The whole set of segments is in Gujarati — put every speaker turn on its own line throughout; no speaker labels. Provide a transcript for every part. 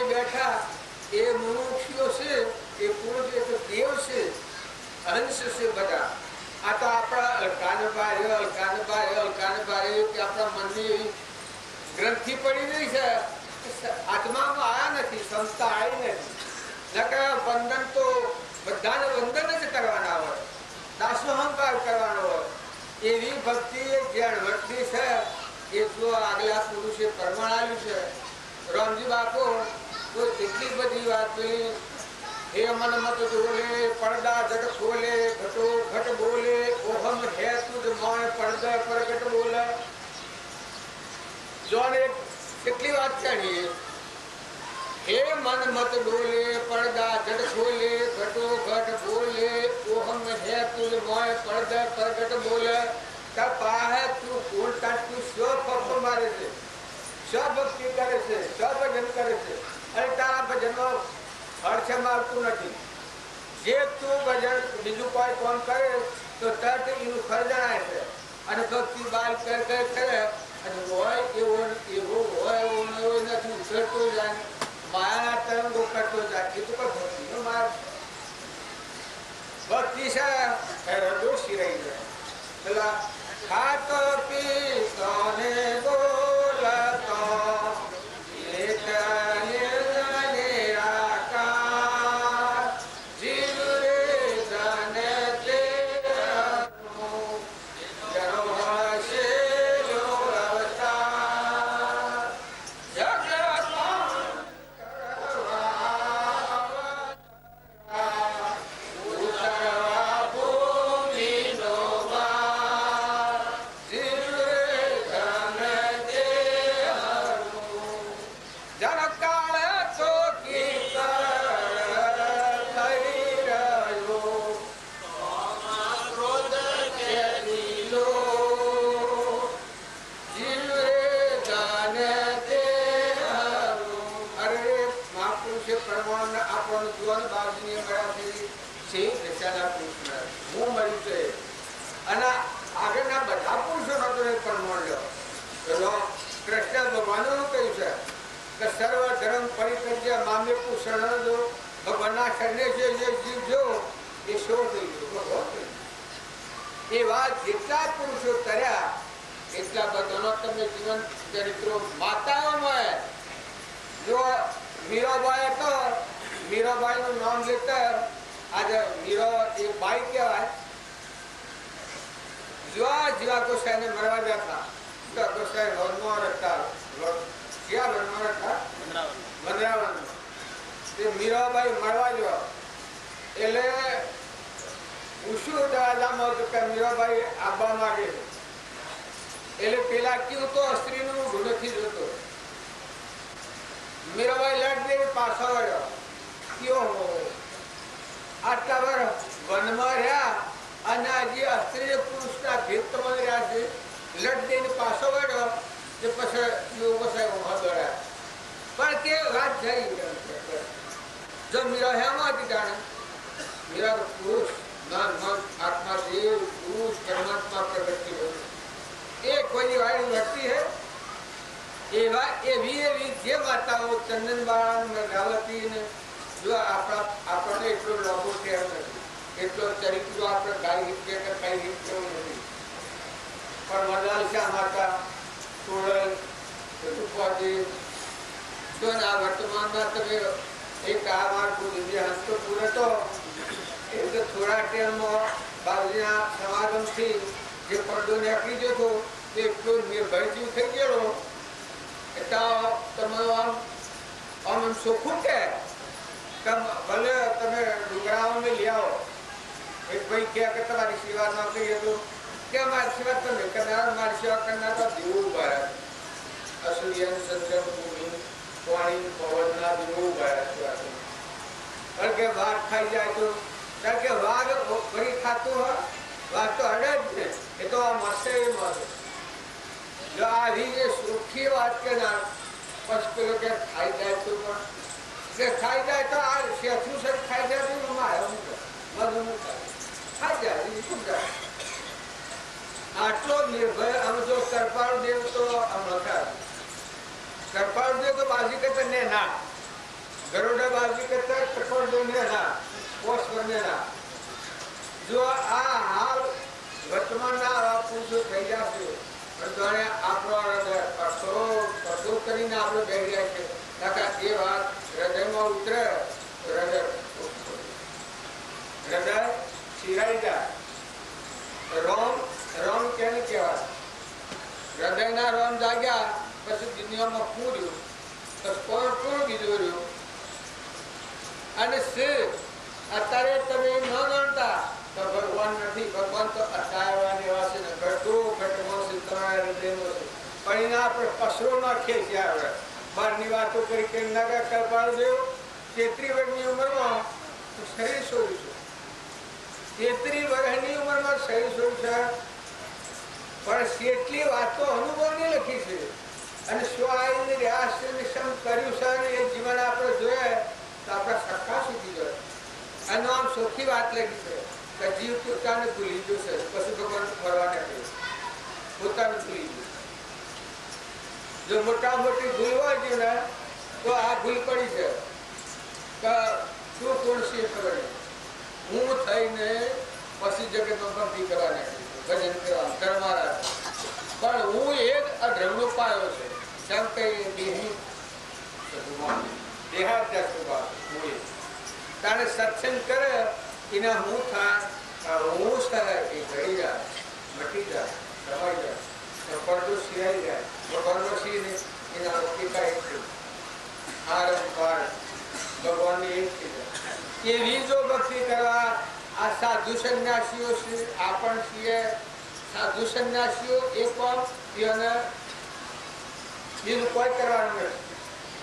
બેઠા એ મનુષ્યો છે, એ પુરુષ એ તો દેવ છે, અંશ છે બધા. આ તો આપણા અલકાનભાઈ કે આપણા મનની એવી ગ્રંથિ પડી રહી છે, આત્મામાં આયા નથી, સંસ્થા આવી નથી. વંદન તો બધાને વંદન જ કરવાના હોય, દાસોહંકાર કરવાનો હોય. એવી ભક્તિ જ્યાં વર્તી છે એ જો આગલા પુરુષે પ્રમાણ આવ્યું છે. રામજી બાપુ તો એટલી બધી વાત પેલી હે મન મત ડોલે પડદા જગ ખોલે ઘટો ઘટ બોલે ઓહમ હે તુજ મોણ પડદા પ્રગટ બોલે. જોને કેટલી વાત જાણીએ. હે મન મત ડોલે પડદા જગ ખોલે ઘટો ઘટ બોલે ઓહમ હે તુજ મોણ પડદા પ્રગટ બોલે. તા પાહે તું કોણ તું સ્વ પપ્પ મારે છે, સ્વભક્તિ કરે છે, સ્વભજન કરે છે, અને તારા ભજનમાં હર્ષ મારતું નથી. જે તું ભજન બીજું કોઈ કોણ કરે તો તરત એનું ફળ જણાય છે. અને ભક્તિ બાલ કરે અને હોય એવો હોય એવો નથી, ઉછળતો જાય, માયાના તરંગો કરતો જાય. એ તો કોઈ ભક્તિનો માર્ગ. ભક્તિ છે દોષી રહી જાય. પેલા ખાતો પીતો ને બોલતો કૃષ્ણ ભગવાન કહ્યું છે કે સર્વ ધર્મ પરિત્યજ્ય મામે શરણ દો. ભગવાનના શરણે જે જીવ જો એ શોધ થઈ ગયો. એ વાત જેટલા પુરુષો કર્યા એટલા બધાનો તમે જીવન ચરિત્રો માતાઓમાં. જો મીરાબાઈ હતો, મીરાબાઈ નું નામ લેતા આજે મીરા એ બાઈ કહેવાય. જીવા ગોસાઈ ને મરવા જતા ગોસાઈ વનમાં રહેતા. ક્યાં વનમાં રહેતા? વનરાવન. મીરાબાઈ મળવા જો એટલે પૂછ્યું દાદામાં કે મીરાબાઈ આવવા માંગે. એટલે પેલા કયું તો સ્ત્રીનું ઊંધું નથી જોતો. મીરાબાઈ લડ દે પાછો વળ્યો. કયો આટલા વર્ષ વનમાં રહ્યા અને જે સ્ત્રી પુરુષના ભેદમાં રહ્યા છે. લડ દઈને પાછો વળ્યો તે પછી ઉભા દોડ્યા. પણ કે વાત જઈ જો મીરા હેમાં હતી જાણે મીરા તો પુરુષ મન આત્મા દેવ પુરુષ પરમાત્મા પ્રગટ થયો. એ કોઈ વાળી વ્યક્તિ હે એવા એવી જે માતાઓ ચંદનબાળા ગાવતી ને જો આપણને એટલો લાભો થયો નથી, એટલો ચરિત્રો આપણે ગાય હિત્ય કે કઈ હિત્ય નથી. પણ વરદાલશા માતા સોળલ ઉપાધિ જો આ વર્તમાનમાં તમે એક આ માર્ગું દિવ્ય હસ્તો પૂરતો એટલે થોડા ટાઈમમાં બાજુના સમાગમથી જે પડદો નીકળી જતો તે એટલો નિર્ભય જીવ આમ આમ ચોખ્ખું કે ભલે તમે ડુંગરાઓને લઈ આવો, એક ભાઈ કે તમારી સેવા ન કરીએ તો કે મારી સેવા તમે કરનાર, મારી સેવા કરનાર તો દેવું ઉભા અસુરિયન સંજમ ભૂમિ પાણી પવનના દેવું ઉભા કારણ કે વાઘ ખાઈ જાય તો કારણ કે વાઘ ફરી ખાતું હોય, વાઘ તો અડે જ ને, એ તો આ મરશે એ મરે. જો આવી જે સુખી વાત કે ના પછી પેલો કે ખાઈ જાય તો પણ કે ખાઈ જાય તો આ શેઠું શેઠ ખાઈ જાય તો મારે મધુનું ખાઈ જાય શું જાય. આટલો નિર્ભય આમ જો કરપાળ દેવ તો આમ હતા, કરપાળ દેવ તો બાજી કરતા ને ના, ગરોડા બાજી કરતા કરપાળ દેવ ને ના, પોષ ને ના. જો આ હાલ વર્તમાનના પુરુષો થઈ જશે આપણો કઠોર કરીને આપણે બેસી રહ્યા છે. એ વાત હૃદયમાં ઉતરે, હૃદય શિરાઈ જાય. રોમ રોમ કેને કહેવાય? હૃદયના રોમ જાગ્યા પછી દુનિયામાં પૂર્યું પછી કોણ બીજું રહ્યું. અને શિવ અત્યારે તમે ન જાણતા તો ભગવાન નથી, ભગવાન તો અત્યારે એવા છે ને ઘટો ઘટમાં છે તમારા હૃદયમાં છે. પણ એના આપણે પસરો નાખીએ છીએ. આપણે બહારની વાતો કરી કે નગર કરપાળ દેવ 33 વર્ષની ઉંમરમાં શરીર છોડ્યું છે, 33 વર્ષની ઉંમરમાં શરીર છોડ્યું છે. પણ કેટલી વાતો અનુભવની લખી છે અને સ્વાયને રહ્યા શમ કર્યું છે અને એ જીવન આપણે જોઈએ તો આપણા સખા સુધી જોઈએ. અને આમ ચોખ્ખી વાત લખી છે કે જીવ પોતાને ભૂલી ગયું છે, પછી ભગવાન ફરવા નથી પોતાને ભૂલી ગયું. જો મોટા મોટી ભૂલ હોય છે ને તો આ ભૂલ પડી છે કે તું કોણ છે ખબર હું થઈને પછી જગતમાં ભક્તિ કરવા નાખી, ભજન કરવા ધર્મારા. પણ હું એક અધર્મનો પાયો છે જેમ કે દેહી દેહાધ્યાસ હું તારે સત્સંગ કરે એના હું થાય હું થાય એ ઘડી જાય, મટી જાય, સમાઈ જાય, પડદો સિરાઈ જાય. ભગવાનનો સિંહ એના ટીકા એક છે, આરંભાર ભગવાનની એક છે. એવી જો ભક્તિ કરવા આ સાધુ સંન્યાસીઓ છે, આપણ છીએ સાધુ સંન્યાસીઓ એ પણ એને બીજું કોઈ કરવાનું નથી.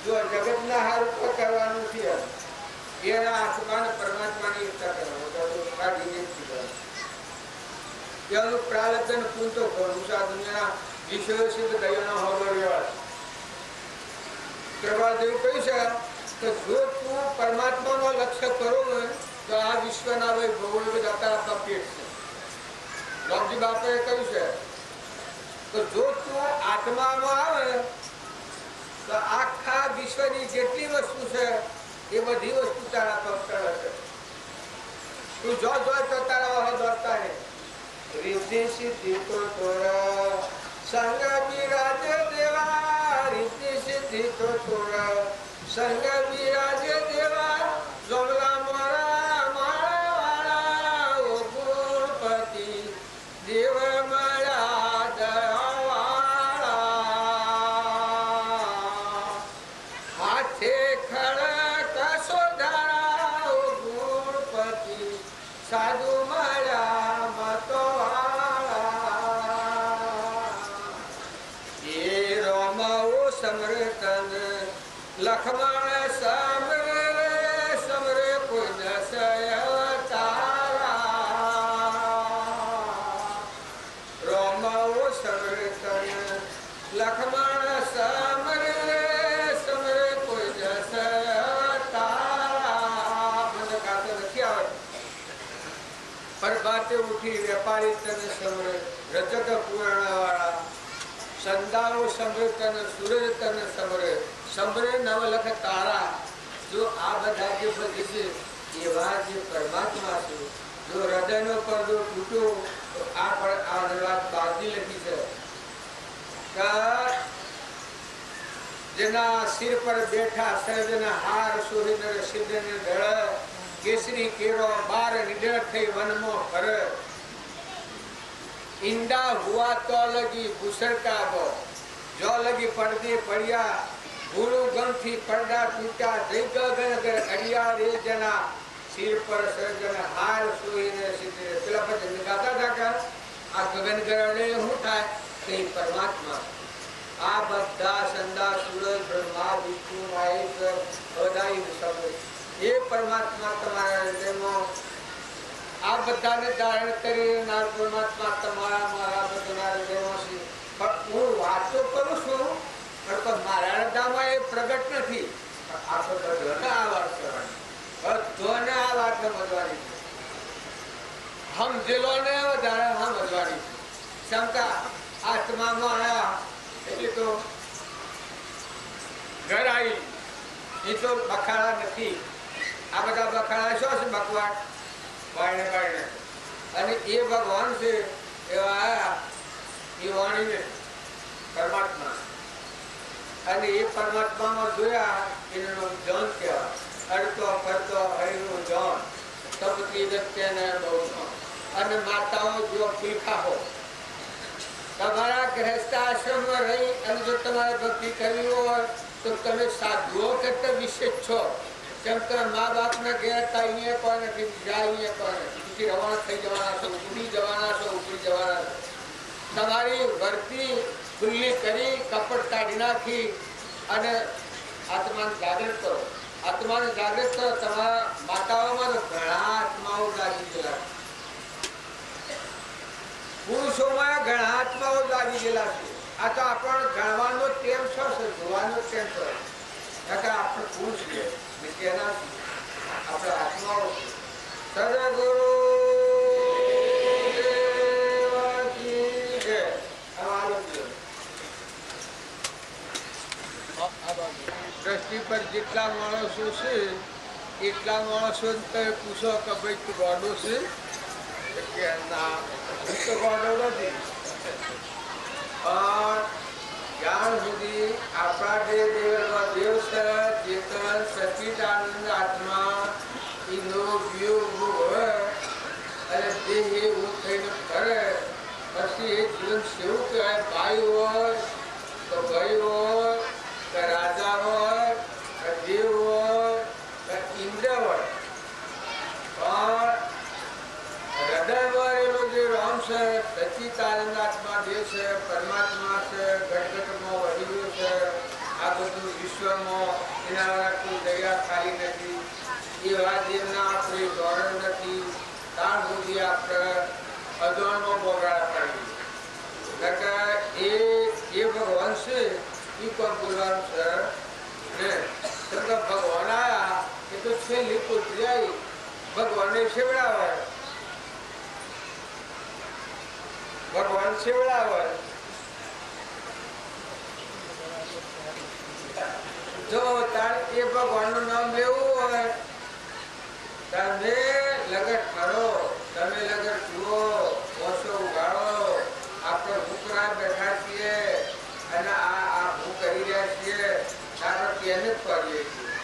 જો જગતના હારું કોઈ કરવાનું નથી, એના આત્માને પરમાત્માની ઈચ્છા કરવાનું એનું પ્રારબ્ધન પૂરતો કરવું છે. આ દુનિયાના વિષયો છે તો દયાનો હોલો વ્યવહાર. કૃપાદેવ કહ્યું છે કે જો તું પરમાત્માનો લક્ષ્ય કરો ને તો આ વિશ્વના ભોગો જતા આપણા પેટ છે. લોકજી બાપે કહ્યું છે તો જો તું આત્મામાં આવે તો આખા વિશ્વની જેટલી વસ્તુ છે એ બધી વસ્તુ તારા પગ હશે. તું જો તો તારા વહ દોડતા નહીં. રીતિ સિદ્ધિ તો તોરા સંગ બિરાજે દેવા, રીતિ સિદ્ધિ તો તોરા સંગ બિરાજે દેવા. જોગલા મોરા માળા વાળા ઓ ગુણપતિ દેવ મળ્યા દયાવાળા. હાથે ખડક સોધારા ઓ ગુણપતિ સાધુ મળ્યા મતો વાળા. એ રોમો સમરતન લખમણ સમરે સમરે પુન સય તારા. રોમો સમરતન લખમણ સમરે સમરે પુન સય તારા. મને ગાતો નથી આવડતું. પ્રભાતે ઉઠી વેપારી તને સમરે રજત પૂર્ણ વાળા. સંદારો સમરે તને સૂરજ તને સમરે સમરે નવલખ તારા. જો આ બધા જે બધી છે એવા જે પરમાત્મા છે. જો હૃદયનો પડદો તૂટ્યો તો આ પણ આ વાત બાજી લખી છે કે જેના સિર પર બેઠા સર્જના હાર શોધીને સિદ્ધને દળ. કેસરી કેરો બાર નિડર થઈ વનમાં ફરે. ઈંડા હુઆ તો લગી ભૂસર કા બો, જો લગી પડદે પડ્યા ગુરુ ગમથી પડદા તૂટ્યા જય ગગન ગર અડિયા રે જના સિર પર સર્જન હાર સુઈને સીધે પેલા ભજન ગાતા હતા કે આ ગગન ગરડે શું થાય તે પરમાત્મા આ બધા સંદા સૂરજ બ્રહ્મા વિષ્ણુ મહેશ્વર બધાય શબ્દ એ પરમાત્મા તમારા હૃદયમાં આ બધાને ધારણ કરીને નાર પરમાત્મા તમારા મારા બધાના હૃદયમાં છે. પણ હું વાતો કરું છું પણ મારા હૃદયમાં એ પ્રગટ નથી. આપણે બધાને આ વાત કરવાની, બધાને આ વાત સમજવાની છે. સમજેલો ને વધારે સમજવાની છે. ક્ષમતા આત્મામાં આવ્યા એટલે તો ઘર આવી એ તો બખાડા નથી. આ બધા બખાડા શું છે? બકવાટ બાયણે બાયણે. અને એ ભગવાન છે એવા આયા એ વાણીને પરમાત્મા. અને એ પરમાત્મામાં જોયા એનું જન કહેવાય. અડતો ફરતો હરિનું જન તપતી દત્યને બહુ. અને માતાઓ જો પીખા હો તમારા ગૃહસ્થ આશ્રમમાં રહી અને જો તમારે ભક્તિ કરવી હોય તો તમે સાધુઓ કરતા વિશેષ છો. કેમ કે મા બાપના ઘેર અહીંયા કોઈ નથી, બીજા અહીંયા કોઈ નથી. બીજી રવાના થઈ જવાના છો, ઉડી જવાના છો, ઉપડી જવાના છો. તમારી વર્તી ખુલ્લી કરી કપટ કાઢી નાખી અને આત્માને જાગૃત કરો. આત્માને જાગૃત કરો. તમારા માતાઓમાં તો ઘણા આત્માઓ જાગી ગયેલા છે. પુરુષોમાં ઘણા આત્માઓ જાગી ગયેલા છે. આ તો આપણને ગણવાનો ટેમ છો છે, જોવાનો ટેમ છો. આપણે પુરુષ છે તેના આપણે આત્માઓ છે. સદગુરુ દ્રષ્ટિ પર જેટલા માણસો છે એટલા માણસો પૂછો કે ભાઈ તું ગોડો છે કે ના તો ગોડો નથી. જ્ઞાન સુધી આપણા દેવ છે ચેતન સચિદાનંદ આત્મા એનો વિયોગ હોય અને દેહ એવું થઈને ફરે પછી એ જીવન કેવું કહેવાય? ભાઈ હોય તો ભાઈ હોય કે રાજા હોય કે દેવ હોય કે ઇન્દ્ર હોય. પણ હૃદયમાં એનો જે રામ છે સચિદાનંદ આત્મા દેવ છે, પરમાત્મા છે, ઘટઘટમાં વડીલો છે. આ બધું વિશ્વમાં એના કોઈ દયા ખાલી નથી. એવા દેવના આપણે ધોરણ નથી. ત્યાં સુધી આપણે અજાણમાં બગાડા પડી. એ ભગવાન છે એ પણ બોલવાનું છે ને. ભગવાન આવ્યા એ તો છેલ્લી પુત્રી આવી ભગવાનને સેવડાવે. ભગવાન સેવડાવે. જો તારે એ ભગવાનનું નામ લેવું હોય તમે લગટ કરો, તમે લગટ જુઓ, ઓછો ઉગાડો. આપણે ભૂકરા બેઠા છીએ અને આ હું કરી રહ્યા છીએ આપણે તેને જ કરીએ છીએ.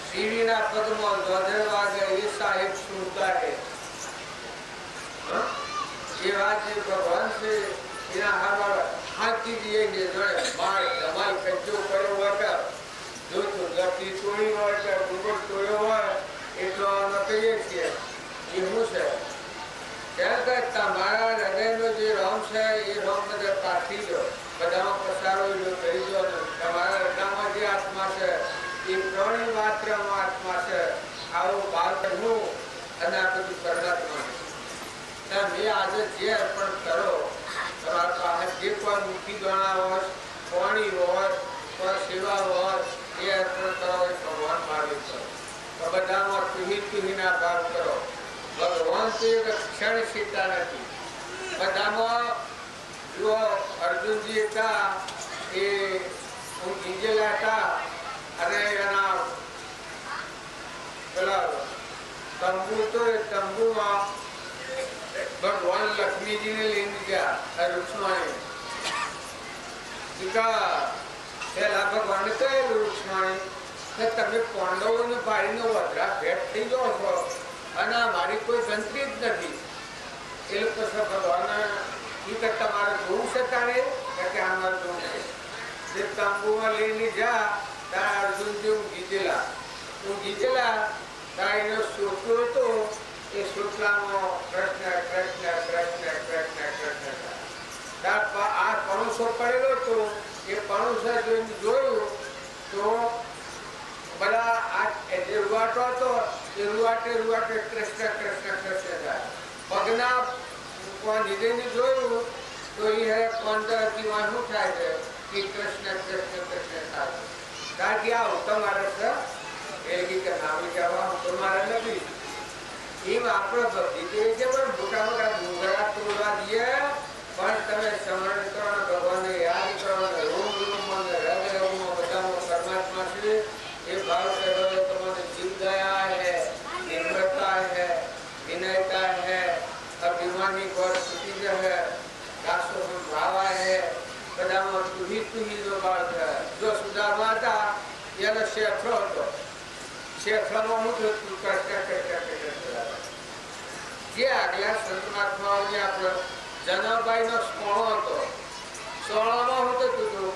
સીડીના પગમાં ધોધર વાગે એ સાહેબ સુનતા હે. એવા જે ભગવાન છે એના હાથ હાથથી જઈએ જોડે માળ ધમાલ કચ્ચો કર્યો હોય કે જો લકડી તોડી હોય કે ડુંગર તોડ્યો હોય એટલો અમે કહીએ છીએ. એ શું છે? કેમ કે તમારા હૃદયનો જે રોમ છે એ રોમ બધા કાઢી દો, બધામાં પસારો કરી દો. તમારા હૃદયમાં જે આત્મા છે એ પ્રાણી માત્રમાં આત્મા છે. આવું ભાવ કરવું અને આ બધું પરમાત્મા તમે આજે જે અર્પણ કરો તમારા પાસે જે કોઈ મુઠ્ઠી દાણા હોય, પાણી હોય, કોઈ સેવા હોય એ અર્પણ કરો એ ભગવાન ભાવે કરો. બધામાં તુહીના ભાવ કરો. ભગવાન તો એક ક્ષણ સીતા નથી. બધામાં જો અર્જુનજી હતા એ ગીંજેલા હતા અને એના પેલા તંબુ તો એ તંબુમાં ભગવાન લક્ષ્મીજીને લઈને ગયા રૂક્ષ્મણી. પેલા ભગવાને કહેલું રૂક્ષ્મણી કે તમે પાંડવોને પાડીને વધરા ભેટ થઈ જાઓ છો અને મારી કોઈ ગણતરી જ નથી. એ લોકો ભગવાન એ કરતા મારે જોવું છે તારે કે અમારે જોવું છે. જે તંબુમાં લઈને જા તારા અર્જુનજી ઊંઘી ગયેલા તારા એનો સોટલો હતો એ સોટલામાં કૃષ્ણ કૃષ્ણ કૃષ્ણ કૃષ્ણ કૃષ્ણ આ પણુસો પડેલો હતો એ પણુસર જોયું તો બધા આ જે રૂવાટો હતો એ રૂવાટે કૃષ્ણ કૃષ્ણ કૃષ્ણ થાય. પગના નીચેને જોયું તો એ પંદરથી શું થાય છે કે કૃષ્ણ કૃષ્ણ કૃષ્ણ થાય. કારણ કે આ ઉત્તમ માણસ એ કે નામી કહેવા ઉત્તમ માણસ નથી. એમ આપણો ભક્તિ તો છે પણ મોટા મોટા ડુંગરા તોડવા દઈએ પણ તમે સ્મરણ કરો ને ભગવાનને યાદ કરો ને રોમ રોમમાં હૃદય રોમમાં બધામાં પરમાત્મા છે એ ભાવ કરો તમારે જીવ દયા હૈ, નિમ્રતા હૈ, विनयता है, अभिमानी गौर सुधीर है, दासों में भावा है, बदामा तुही जो बात है, जो सुदामा था, यह न शेखरो तो, शेखरो में मुझे तू करते ये आगला संतमात्माओं ने अपने जनाबाई नो सोनो तो, सोनो में होते तू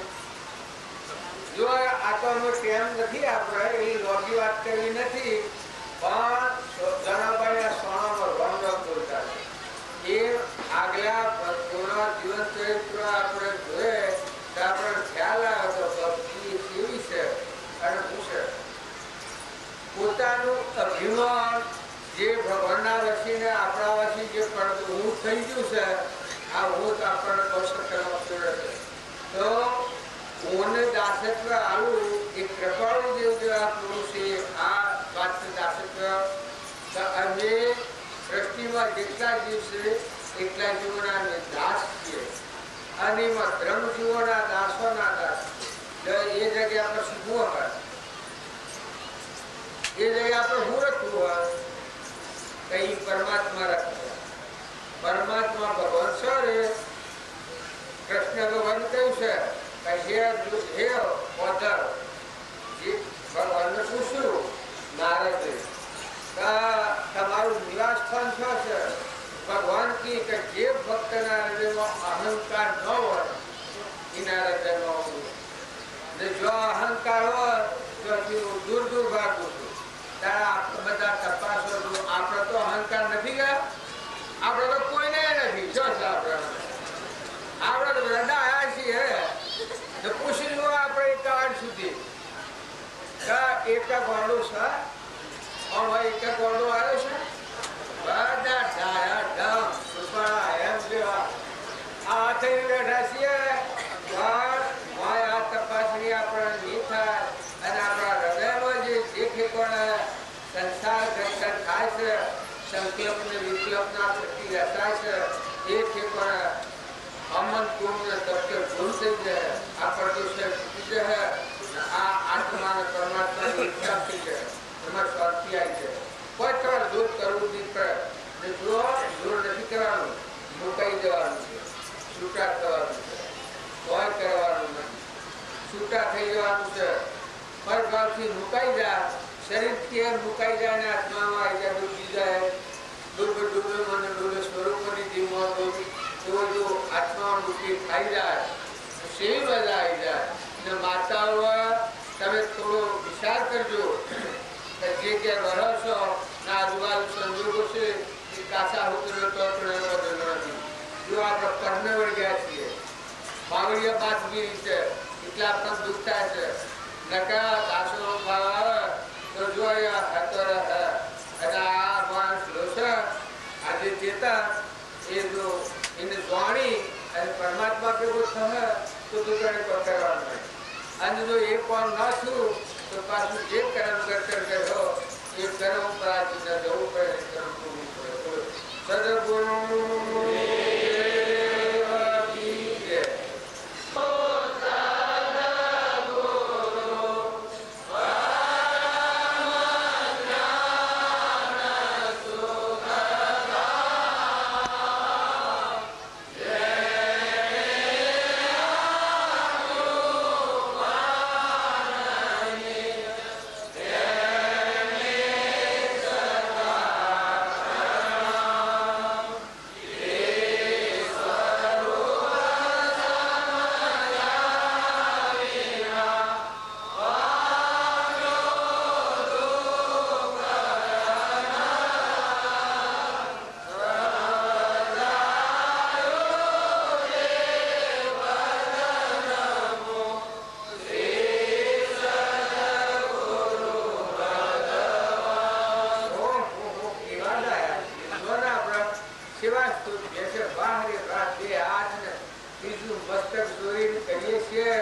जो आता में टेम नहीं आपने ये लोगी बात करी नहीं जनाबाई सोना रंग बोलता है आगला पूरा जीवन चरित्र अपने जोए ख्याल आए तो भक्ति केवी है અને પૂછે પોતાનું અભિમાન જે ભગવાનના વસીને આપણા વસી જે હું થઈ ગયું છે આ હું તો આપણને કષ્ટ કરવા પડે છે તો હું દાસત્વ આવું એક કૃપાળુ દેવ જેવા પુરુષે આ વાત દાસત્વ અમે સૃષ્ટિમાં જેટલા જીવ છે એટલા જીવોના અમે દાસ છીએ અને એમાં ધર્મ જીવોના દાસોના દાસ એ જગ્યા પર શું હોય એ જગ્યા પર હું રખવું હોય કઈ પરમાત્મા રખવું પરમાત્મા ભગવાન સર કૃષ્ણ ભગવાન કહ્યું છે ભગવાનને પૂછ્યું નારદે તમારું નિવાસ સ્થાન શું છે ભગવાન કી કે જે ભક્તના હૃદયમાં અહંકાર ન હોય એના હૃદયમાં ને જો અહંકાર હોય તો દૂર દૂર ભાગું છું તારા બધા તપાસો આપણે તો અહંકાર નથી ગયા આપણે તો કોઈને નથી જો છે આપણે તો બધા આવ્યા છીએ તો પૂછી લો આપણે એક સુધી એક ગોળો છે એક ગોળો આવ્યો છે બધા ડાયા ડમ સુપડા એમ જેવા આ થઈને બેઠા છીએ આ તપાસણી આપણે નહીં થાય અને આપણા હૃદયમાં જે ઠેકોણા સંસાર ઘટઘટ થાય છે સંકલ્પ ને વિકલ્પના શક્તિ રચાય છે એ ઠેકોણા અમન પૂર્ણ તત્વ ભૂલ થઈ જાય આ પ્રદૂષણ છૂટી જાય આ આત્મા પરમાત્માની ઈચ્છા થઈ જાય એમાં શાંતિ આવી જાય કોઈ પણ દૂર કરવું નહીં પડે દૂર નથી કરવાનું મુકાઈ જવાનું છે છૂટા થવાનું છે કોઈ કરવાનું નથી છૂટા થઈ જવાનું છે પરભાવથી મુકાઈ જાય શરીરથી મુકાઈ જાય ને આત્મામાં આવી જાય ડૂબી જાય ડૂબે મને ડૂબે સ્વરૂપની ધીમો જો આત્મા મુક્તિ થઈ જાય સેવી મજા આવી જાય ને માતાઓ તમે થોડો વિચાર કરજો જે કે વરસો ના આજુબાજુ સંજોગો છે એ કાચા ઉતરે તો નથી જો આપણે કર્ણ વળગ્યા છીએ પાવડિયા બાજગી છે એટલા પણ દુઃખ થાય છે નકા દાસો ભાવ આવે તો જો અને આ માણસ છે આજે ચેતા એ જો એને જાણી અને પરમાત્મા ભેગો થશે તો દુકાને પકડવાનું નહીં અને જો એ પણ ન છું તો પાછું જે કર્મ કર્યો એ કર્મ પ્રાચીન જવું પડે કર્મ પૂરું પડે સદગુરુ મસ્તક ચોરી કરીએ છીએ,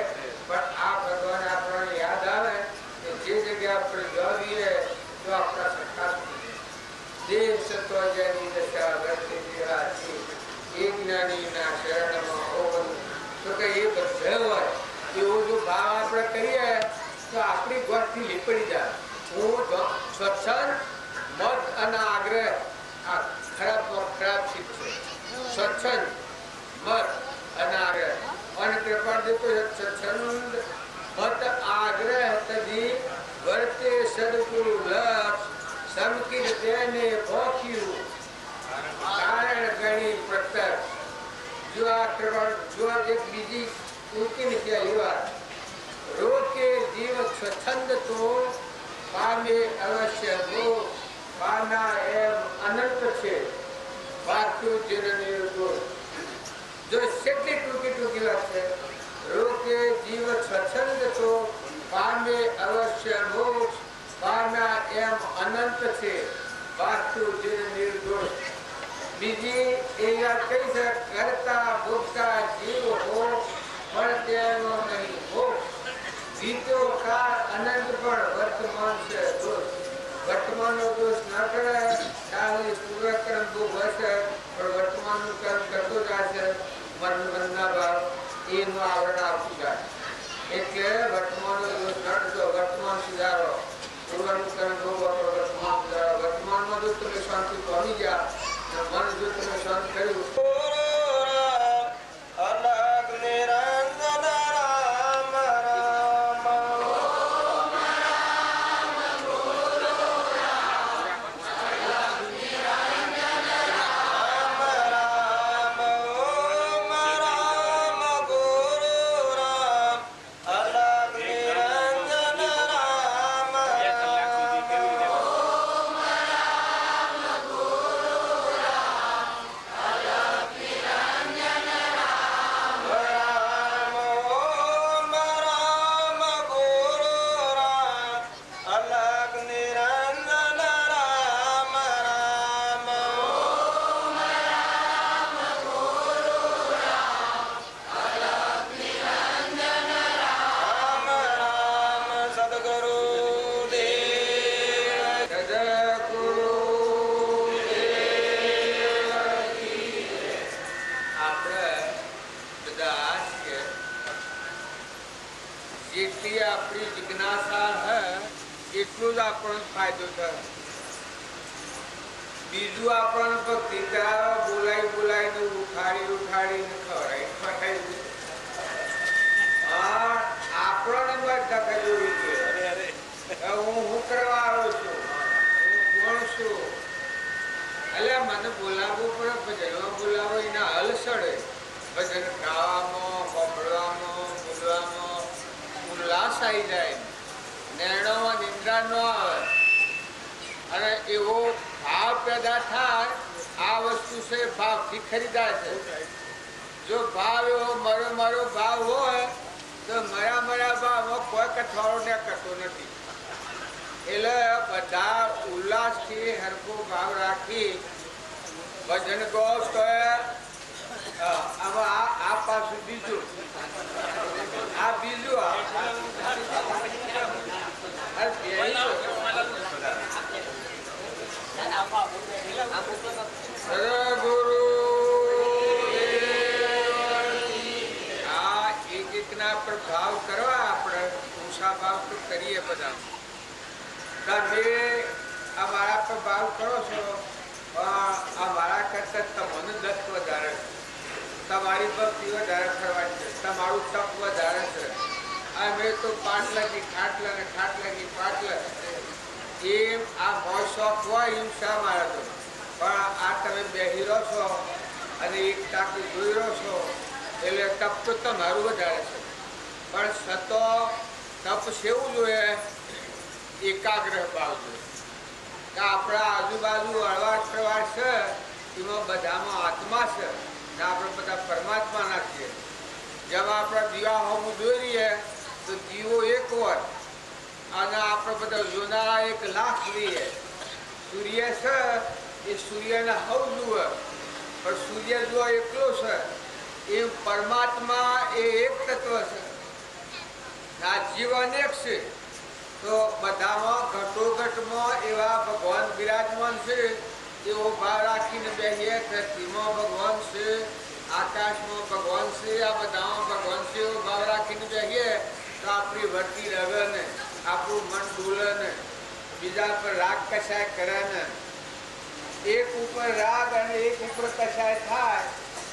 પણ આ ભગવાન આપણને યાદ આવે કે જે જગ્યા પર જઈએ તો આપણા સત્તા દેહ સત્વજની દશા વર્તે દેહાથી એ જ્ઞાનીના શરણમાં હોવું, તો કે એ બધે હોય એવો જો ભાવ આપણે કરીએ તો આપણી ગોઠથી લીપડી જાય. હું સ્વચ્છંદ મત અને આગ્રહ આ ખરાબ શીખ છે. સ્વચ્છંદ મત અને આગ્રહ અને કૃપા દેતો સ્વચ્છંદ મત આગ્રહ તદી વર્તે સદગુરુ લક્ષ સંકીર્તને ભોખ્યું કારણ ગણી પ્રત્યક્ષ. જો આ કૃપા જો એક બીજી ઉલટી નથી આવી વાત રોકે જીવ સ્વચ્છંદ તો પામે અવશ્ય ગો પાના એમ અનંત છે પાર્થિવ ચિરંજીવ દોષ. જો કેટલી ટૂંકી વાત છે. રોકે જીવ સ્વચ્છંદ તો પામે અવશ્ય મોક્ષ પામ્યા એમ અનંત છે પાર્થિવ ચિરંજીવ દોષ. બીજી એ વાત કઈ છે કરતા ભોગતા જીવ હો પણ તેનો નહીં મોક્ષ. બીજો કાળ અનંત પણ વર્તમાન છે દોષ. વર્તમાનનો દોષ ના કરે ત્યારે પૂર્વકર્મ ભોગ હશે પણ વર્તમાનનું કર્મ કરતો જશે મનના ભાવ એનું આવરણ આવતું જાય. એટલે વર્તમાનનો દોષ ન કરતો વર્તમાન સુધારો પૂર્વનું કર્મ ભોગ વર્તમાન સુધારો. વર્તમાનમાં જો તમે શાંતિ પામી ગયા મન જો તમે શાંત કર્યું અલગ નિરંજન રામ રામ જેટલી આપણી જિજ્ઞાસા હે એટલો જ આપણને ફાયદો થાય. બીજું આપણને ભક્તિ કરાવે બોલાવીને ઉઠાડીને ખવડાવી આપણને બધા જોવી જોઈએ. હું કરવા આવ્યો છું, હું કોણ છું? એટલે મને બોલાવવું પડે, ભજનમાં બોલાવો એના હલ સડે. ભજન ગાવામાં સાંભળવામાં બોલવામાં ઉલ્લાસ આવી જાય, નિર્ણયમાં નિંદ્રા ન આવે અને એવો ભાવ પેદા થાય. આ વસ્તુ છે ભાવથી ખરીદાય છે. જો ભાવ એવો મારો ભાવ હોય તો મર્યા ભાવમાં કોઈ કથવાળો ને કરતો નથી. એટલે બધા ઉલ્લાસથી હરખો ભાવ રાખી ભજન ગો તો આ પાછું બીજું આ બીજું ગુરુ આ એકના પર ભાવ કરવા આપણે ઊંચા ભાવ તો કરીએ બધા. તમે આ મારા પર ભાવ કરો છો આ મારા કરતા તમને 10 વધારે, તમારી ભક્તિ વધારે કરવાની છે, તમારું તપ વધારે છે. અમે તો પાટલાથી ખાટલા એમ આ મોજ શોખ હોય એમ શા મારા તો. પણ આ તમે બેસી રહો છો અને એક ટાંકી જોઈ રહ્યો છો એટલે તપ તો તમારું વધારે છે. પણ સતો તપ સેવું જોઈએ એકાગ્ર ભાવ જોઈએ કે આપણા આજુબાજુ હળવાટ પ્રવાસ છે એમાં બધામાં આત્મા છે ને આપણે બધા પરમાત્માના છીએ. જેમ આપણા દીવાહોમાં દોરીએ તો દીવો એક હોય અને આપણે બધા જોનારા 1,00,000 જોઈએ. સૂર્ય છે એ સૂર્યને હવ જુએ પણ સૂર્ય જો એકલો છે એ પરમાત્મા એ એક તત્વ છે, આ જીવ અનેક છે. તો બધામાં ઘટોઘટમાં એવા ભગવાન બિરાજમાન છે. એવો ભાવ રાખીને બેસીએ ધરતીમાં ભગવાન છે, આકાશમાં ભગવાન છે, આ બધામાં ભગવાન છે એવો ભાવ રાખીને બેસીએ તો આપણી વર્તી રહે ને, આપણું મન ડોલે ને, બીજા પર રાગ કશાય કરે ને. એક ઉપર રાગ અને એક ઉપર કશાય થાય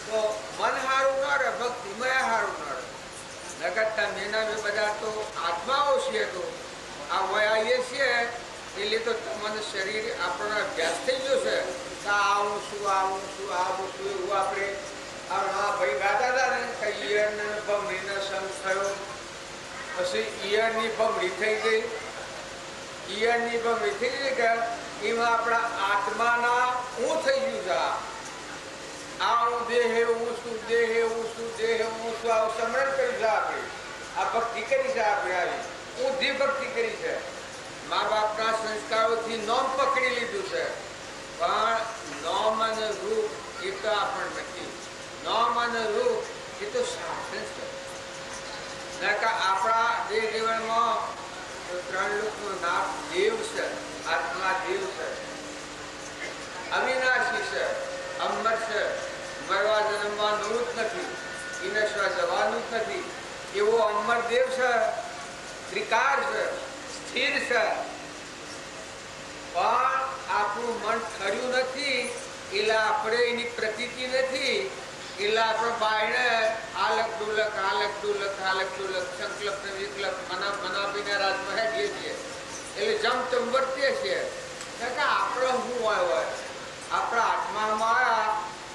તો મન સારું ન રહે, ભક્તિમય સારું ન રહે. નગર મેના મેં બધા તો આત્માઓ છે. તો આ વય આવીએ છીએ એટલે તો તમને શરીર આપણો અભ્યાસ થઈ ગયો છે કે આવું શું આવું શું આવું શું એવું આપણે ભાઈ ગાતા હતા ને કે ઈયળને ભમરીનો સંગ થયો, પછી ઈયળની ભમરી થઈ ગઈ. ઈયળની ભમરી થઈ ગઈ કે એમાં આપણા આત્માના હું થઈ ગયું છે. આ હું દેહ હું શું, દેહ હું શું, દેહ હું શું, આવું સમરણ કર્યું છે. આપણે આ ભક્તિ કરી છે, આપણે આવી ઊંધી ભક્તિ કરી છે. મા બાપના સંસ્કારોથી નોમ પકડી લીધું છે, પણ નોમ અને રૂપ એ તો આપણ નથી. નોમ અને રૂપ એ તો સાધન છે. આપણા દેહ જીવનમાં ત્રણ લોકનું નામ દેવ છે, આત્મા દેવ છે, અવિનાશી છે, અમર છે, મરવા જન્મવાનું જ નથી, વિનશવા જવાનું જ નથી. એવો અમર દેવ છે, ત્રિકાર છે, સ્થિર છે. પણ આપણું મન ઠર્યું નથી એટલે આપણે એની પ્રતીતિ નથી એટલે આપણે બાયણે આલક ડુલક આલક ડુલક આલક ડુલક સંકલ્પ ને વિકલ્પ મનાવીને રાજમાં હેડીએ છીએ. એટલે જમતમ વર્તીએ છીએ કે આપણે શું હોય આપણા આત્મામાં આવ્યા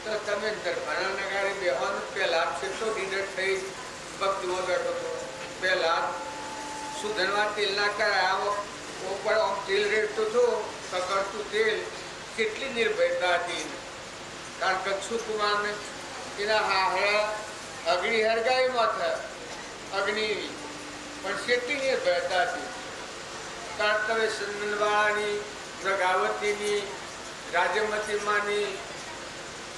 તો તમે દરબારના નગાડી બેહવાનું પહેલા છેલ્લો ડીનર થઈ ભક્તિમાં બેઠો હતો. પહેલા સુધનવા તેલ ના કરાયા ઉપર આમ તેલ રેડતું હતું, પકડતું તેલ. કેટલી નિર્ભયતા હતી. કારણ કે સુકુમારને એના હાહળા અગ્નિ હરગાઈમાં થયા, અગ્નિની પણ કેટલી નિર્ભયતા હતી. કારણ તમે ચંદનવાળાની, પ્રગાવતીની, રાજમતીમાની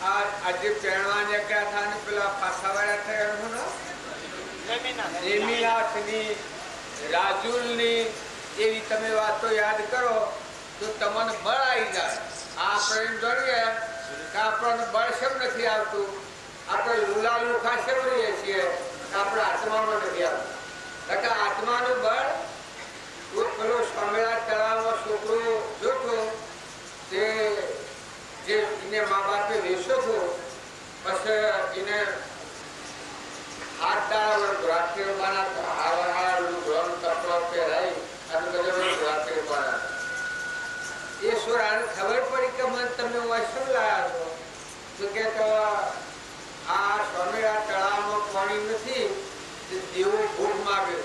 આજે પહેરવાને ક્યાં થયા ને પેલા પાસાવાળા થયા એનું ના નેમિનાથની, રાજુલની એવી તમે વાતો યાદ કરો તો તમને બળ આવી જાય. આપણે જોઈએ કે આપણને બળ શેમ નથી આવતું, આપણે લુલા લુખા શેમ રહીએ છીએ, આપણે આત્મામાં નથી આવતું. એટલે આત્માનું બળ પેલો સ્વામિનારાયણ તળાવમાં છોકરો જોતો તે જે એને મા બાપે વેચ્યો હતો, પછી એને હાથ દાડા રાત્રે બાના હાર ગ્રહણ તત્વ પહેરાઈ અને બધા રાત્રે બાના એ સોરાને ખબર પડી કે મને તમે વૈષ્ણવ લાયા છો તો કે આ સ્વામિનારાયણ તળાવમાં પાણી નથી, દેવો ભોગ માગ્યો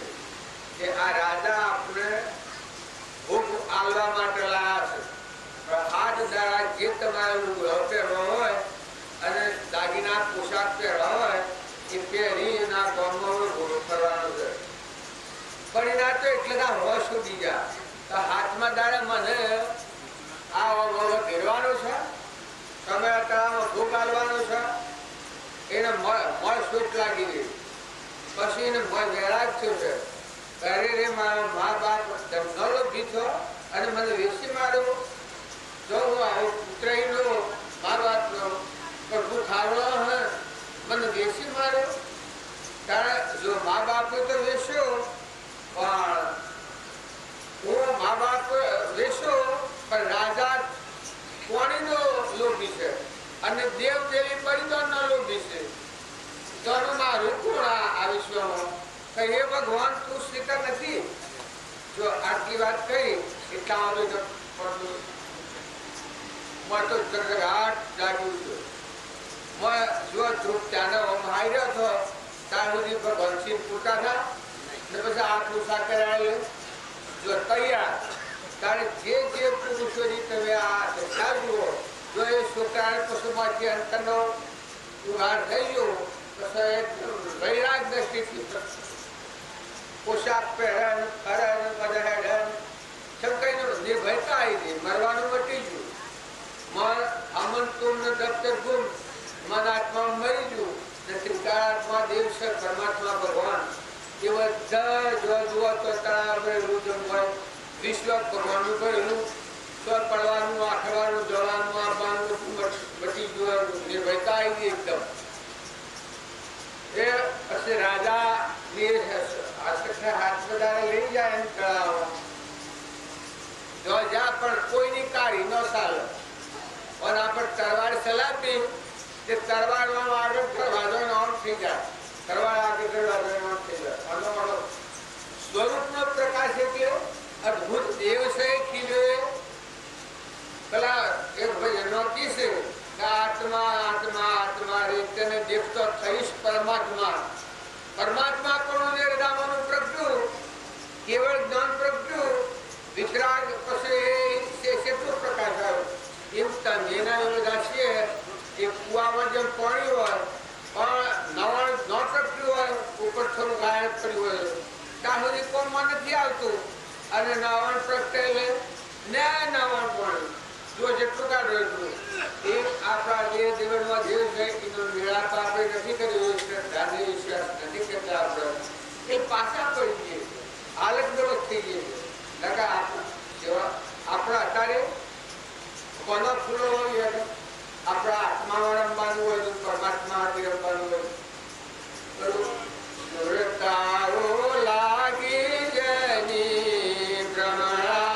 કે આ રાજા આપણે ભોગ આલવા માટે લાયા છે. હાથ દાડા જે તમારું ગ્રહ પહેરવા હોય અને દાગીના પોશાક પહેરવા હોય એ પહેરી એના ગામમાં ઘોડો ફરવાનો છે. પણ એના તો એટલે હોશ ઉડી ગયા તો હાથમાં દાડે મને આ ઘેરવાનો છે, તમે તળાવમાં ભૂખ આલવાનો છે. એને મળ સૂટ લાગી ગઈ. પછી એને વૈરાગ થયો છે. અરે રે મારા મા બાપ ધમનો ભીથો અને મને વેસી માર્યો. જો હું આવું ઉતરાઈનો મારો હાથનો પણ હું ખાવાનો હે મને વેસી માર્યો. કારણ જો મા બાપે તો વેસ્યો પણ હું મા બાપ વેસ્યો પણ રાજા કોણીનો લોભી છે અને દેવ દેવી પરિવારનો લોભી છે. ધર્મમાં રૂપુણા આ વિશ્વમાં કે એ ભગવાન તું સ્વીકાર નથી. જો આટલી વાત કહી એટલા આવે તો જગરાટ જાગ્યું છે. જો ધ્રુપ ત્યાંનો ઓમ હાઈ રહ્યો હતો ત્યાં સુધી ભગવાન શિવ પૂરતા હતા ને પછી આ પૂછા કરાયેલું જો તૈયાર ત્યારે જે પુરુષોની તમે આ દશા જુઓ જો એ છોકરાને પશુમાંથી અંતરનો ઉઘાર થઈ ગયો પછી વૈરાગ દ્રષ્ટિથી પોશાક પહેરણ ફરણ બધા હેડન શંકાઈનો નિર્ભયતા આવી ગઈ. મરવાનું મટી ગયું. મન અમન તુમ દફતર ગુમ મન આત્મા મરી ગયું. ત્રિકાળાત્મા દેવ છે પરમાત્મા ભગવાન એ બધા જો જુઓ તો તળાવ ભરેલું જેમ હોય વિશ્વ ભગવાનનું ભરેલું તો પડવાનું આખવાનું જવાનું આપવાનું બધી નિર્ભયતા આવી ગઈ એકદમ એ પછી રાજા હાથ વધારે લઈ જાય એમ તળાવ જો જ્યાં પણ કોઈની કાઢી ન ચાલે અને આપણે તરવાર ચલાવી તે તરવારનો આગળ દરવાજો ઓન થઈ જાય તરવાર આગળ દરવાજો ઓન થઈ જાય સ્વરૂપનો પ્રકાશ એટલે અદભુત દેવ છે ખીલે પેલા એક ભાઈ નોકી છે કે આત્મા આત્મા આત્મા રે તેને દેખતો થઈશ પરમાત્મા પરમાત્મા કોણ નિર્દામનું પ્રગટ્યું કેવળ જ્ઞાન પ્રગટ્યું વિતરાગ પછી કેટલો પ્રકાશ આવ્યો એમ જેના બધા છે એ કુવામાં જેમ પાણી હોય પણ નવણ ન પ્રગટ્યું હોય ઉપર થોડું ગાયબ કર્યું હોય ત્યાં સુધી કોમમાં નથી આવતું અને નવણ પ્રગટેલે ને નવણ પાણી જો જેટલું કાઢો એટલું એ આપણા જે જીવનમાં જે છે એનો નિરાપ આપણે નથી કર્યો શ્રદ્ધાને વિશ્વાસ નથી કરતા આપણે એ પાછા પડી જઈએ હાલત ગલત થઈ ગઈ લગા આપણા અત્યારે કોનો ફૂલો હોય આપણા આત્મામાં રમવાનું હોય તો પરમાત્મા રમવાનું હોય તારો લાગી જની ભ્રમણાઓ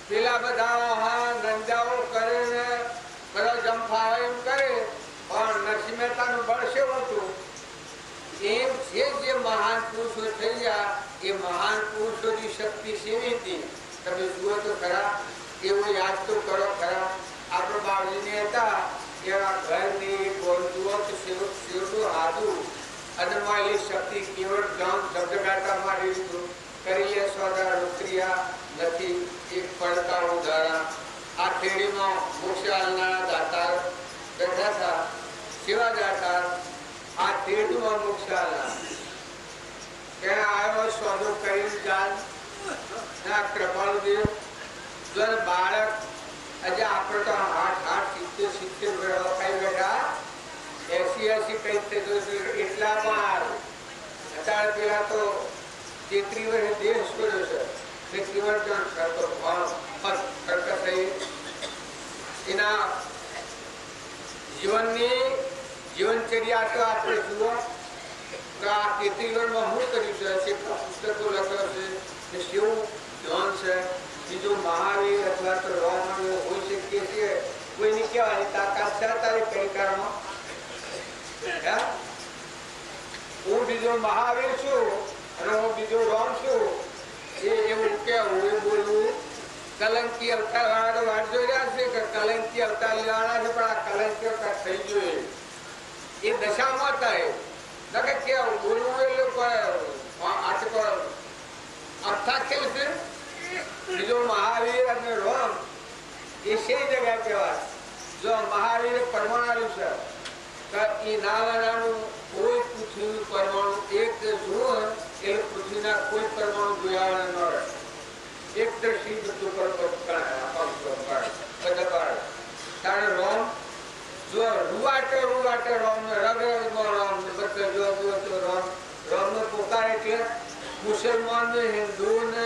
પેલા બધા નંજાઓ કરીને બધા જંફાવે એમ કરે પણ નરસિંહ મહેતાનું બળ શું હતું એમ જે મહાન પુરુષો થઈ ગયા એ મહાન પુરુષોની શક્તિ સેવી હતી તમે જુઓ તો ખરા એવું યાદ તો કરો ખરા આપણે બાળજીને હતા એવા ઘરની જુઓ તો શિવનું હાથું અને મારી શક્તિ કેવળ ગામ શબ્દગાતા મારી કરી લે સોદા રોકરિયા નથી એક પડતા ઉદાહરણ આ ખેડીમાં મોક્ષાલના દાતાર બેઠા હતા સેવા દાતાર આ ખેડમાં મોક્ષાલના ત્યાં આવ્યો સોદો કરી જાન ના કૃપાળુદેવ જર બાળક આજે આપણે તો 8 70 કઈ બેઠા 80 કઈ એટલા પણ અત્યારે પેલા તો 33 વર્ષે દેશ કર્યો છે એના જીવનની જીવનચર્યા તો આપણે જુઓ કે આ 33 વર્ષમાં શું કર્યું છે પુસ્તકો લખ્યો છે શિવ ધ્યાન છે બીજું મહાવીર અથવા તો રામ હોઈ શકીએ છીએ કોઈની કહેવાની તાકાત છે તારી પરિકારમાં હું બીજો મહાવીર છું અને હું બીજો રામ છું એવું કેવું એ બોલવું કલંકી અવતાર વાળા વાત જોઈ રહ્યા છે કે કલંકી અવતાર લેવાના છે પણ આ કલંકી અવતાર થઈ જોઈએ એ દશામાં થાય કેવું બોલવું એટલે સ્પર્ધા ખેલશે. બીજો મહાવીર અને રોમ એ સે જગ્યા કહેવાય. જો મહાવીરે પરમાણુ છે તો એ નાનું કોઈ પૃથ્વીનું પરમાણુ એક જુઓ એટલે પૃથ્વીના કોઈ પરમાણુ જોયા ન રહે. એક દ્રષ્ટિ બધું કારણ રોમ જો રૂવાટે રોમ ને રગમાં રોમ ને બધા જો રોમ રોમ ને પોકાર એટલે મુસલમાન ને હિન્દુ ને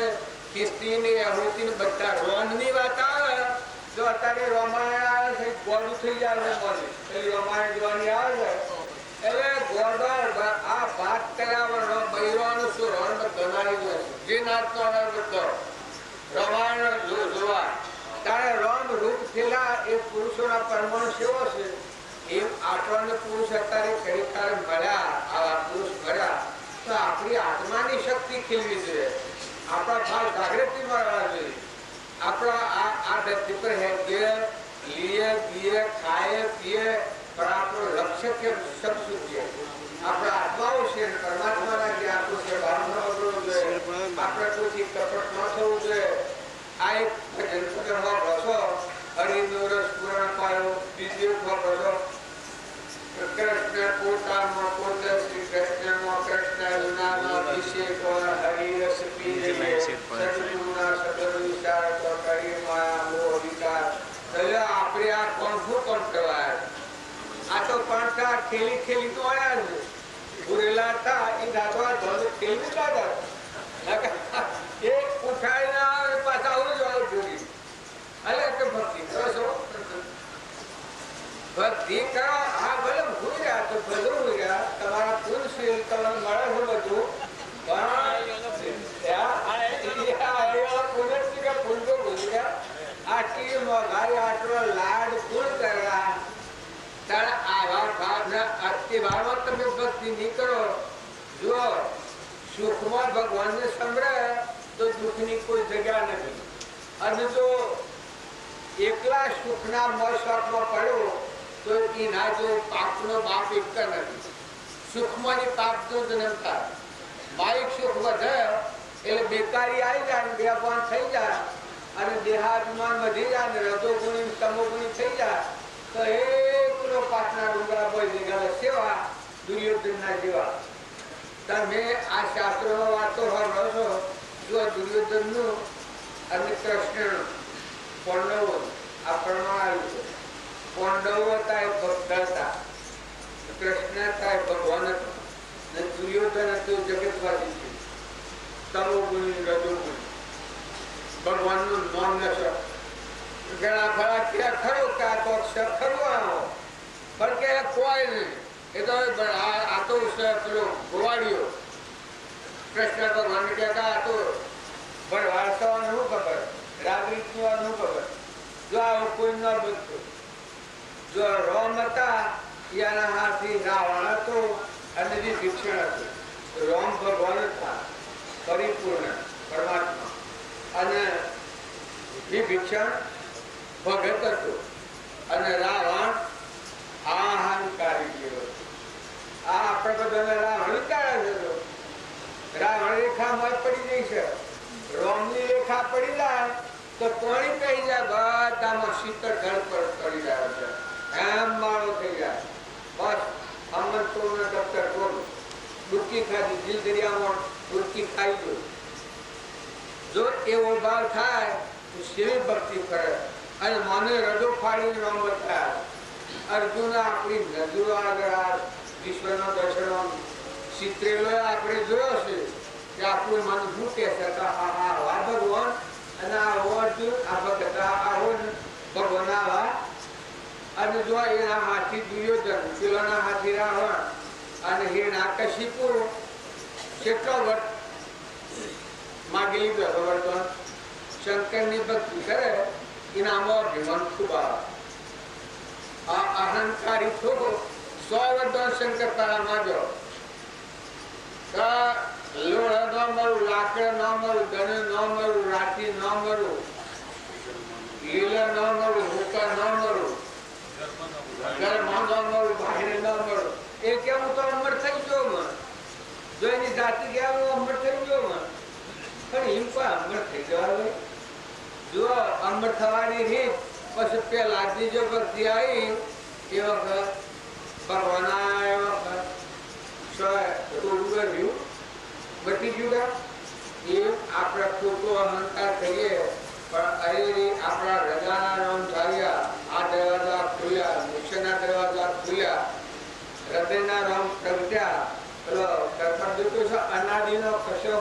ખ્રિસ્તી ને યહૂદી ને બધા રોમ ની વાત આવે. જો અત્યારે રામાયણ આવે છે ગોડું થઈ જાય રામાયણ જોવાની આવે છે એટલે ગોડો આ વાત કર્યા બૈરાનું શું રણ બનાવી દે છે જે નાચનો બધો રામાયણ જોવા ત્યારે રામ રૂપ થયેલા એ પુરુષોના પરમાણુ સેવો છે એમ આપણને પુરુષ અત્યારે ખરેખર મળ્યા આવા પુરુષ મળ્યા તો આપણી આત્માની શક્તિ ખીલવી જોઈએ. આપણા ભાવ જાગૃતિ મળવા જોઈએ. આપણા આ ધરતી પર લીએ પીએ ખાએ પીએ પણ આપણું લક્ષ્ય કે સબ સુધી આપણા આત્માઓ છે પરમાત્માના જે આપણું છે ભાવ ન કરવું જોઈએ. આપણે કોઈથી કપટ ન થવું જોઈએ. આ એક ભજન ભજનમાં ભસો હરિનો રસ પૂર્ણ પાયો બીજો ભસો કૃષ્ણ પોતામાં પોતે શ્રી કૃષ્ણમાં કૃષ્ણ વિનાનો અભિષેક હરિરસ પીને સદગુરુના સદન વિચાર તો કરી માયા મોહ વિકાર. એટલે આપણે આ કોણ કહેવાય? આ તો પાંચા ખેલી તો આયા છે ભૂરેલા હતા એ દાદા ધોધ ખેલી દાદા એક ઉઠાડીને આવે પાછા આવું જવાનું જોડી. એટલે કે ભક્તિ કરો છો ભક્તિ કરો. હા ભલે ભૂલ રહ્યા તો બધું ભૂલ ગયા તમારા પુલ શીલ તમને મળે છે બધું આટલી મોઘારી આટલો લાડ પૂર કરવા તારા આવા ભાવના અતિ ભાવમાં તમે ભક્તિ નહીં કરો. જો સુખમાં ભગવાનને સંભળે તો દુઃખની કોઈ જગ્યા નથી. અને જો એકલા સુખના મોસમાં પડ્યો તો એના જો પાપનો બાપ એક નથી. સુખમાંની પાપનો જન્મ થાય. માયિક સુખ વધે એટલે બેકારી આવી જાય ને બેભાન થઈ જાય અને દેહાભિમાન વધી જાય ને રજોગુણી તમોગુણી થઈ જાય તો એકલો પાટના ડુંગરા બોલી ગયેલા સેવા દુર્યોધનના જેવા. તમે આ શાસ્ત્રોનો વાતો સાંભળો છો. જો દુર્યોધનનું અને કૃષ્ણ પાંડવો આ પ્રમાણ આવ્યું છે. પાંડવો હતા એ ભક્ત હતા, કૃષ્ણ હતા એ ભગવાન હતા ને દુર્યોધન હતું જગતવાદી છે. તમોગુણી રજોગુણી ભગવાનનું નામ નથી. ઘણા ખરા ક્યાં ખરું કે આ તો અક્ષર ખરું આવો પણ કે કોઈ નહીં. એ તો આ તો પેલો ગોવાળીઓ કૃષ્ણ ભગવાન કહેતા આ તો પણ વાર્તાઓને શું ખબર રાગરીતનું શું ખબર. જો આવું કોઈ ન બનતું. જો રોમ હતા એના હાથથી રાવણ હતો અને વિભીષણ હતું. રોમ ભગવાન હતા પરિપૂર્ણ પરમાત્મા અને વિભીષણ ભગત હતું અને રાવણ અહંકારી જેવો. આ આપણે બધાને રાવણ વિચારે છે. રાવણ રેખામાં પડી જાય છે. રોમની રેખા પડી જાય તો પાણી કહી જાય બધામાં શીતળ જળ પર પડી જાય છે. એમ માળો થઈ જાય. બસ હમંતોના દફતર બોલું ડૂબકી ખાધી દિલ દરિયામાં ડૂબકી ખાઈ ગયું. જો એવો ભાવ થાય તો શિવ ભક્તિ કરે અને મને રજો ફાડીને રામ બતાવ્યા. અર્જુન આપણી નજરો આગળ વિશ્વનો દર્શનો ચિત્રેલો આપણે જોયો છે કે આપણું મન શું કહે છે કે આ ભગવાન અને આવો અર્જુન આ ભગત આવો ભગવાન આવા. અને જો એના હાથી દુર્યોધન પેલાના હાથી રાવણ અને એના કશીપુર કેટલો વર્ષ માગી લીધો વર્તન શંકરની ભક્તિ કરે એનામાં અભિમાન ખૂબ આવે. આ અહંકારી થોડો 100 વર્ષ શંકર તારા માજો લોહા ન મળું, લાકડા ન મળું, ધને ન મળું, રાતી ન મળું, લીલા ન મળું, હુકા ન મળું, ઘરમાં ન મળું, બહાર ન મળું. એ કેમ તો અમર થઈ ગયો મને. જો એની જાતિ ગયા અમર થઈ ગયો મને. પણ એમ કોઈ અમર થઈ જવા જો અમર થવાની રીત પછી પેલા જો ભક્તિ આવી એ વખત ભગવાન એ વખત બટી ગયું એ આપણે ખોટો અહંકાર કરીએ પણ અહીં આપણા હૃદયના નામ ધાર્યા આ દરવાજા ખુલ્યા મોક્ષના દરવાજા ખુલ્યા હૃદયના રામ પ્રગટ્યા પેલો દીધું છે અનાદિનો કશો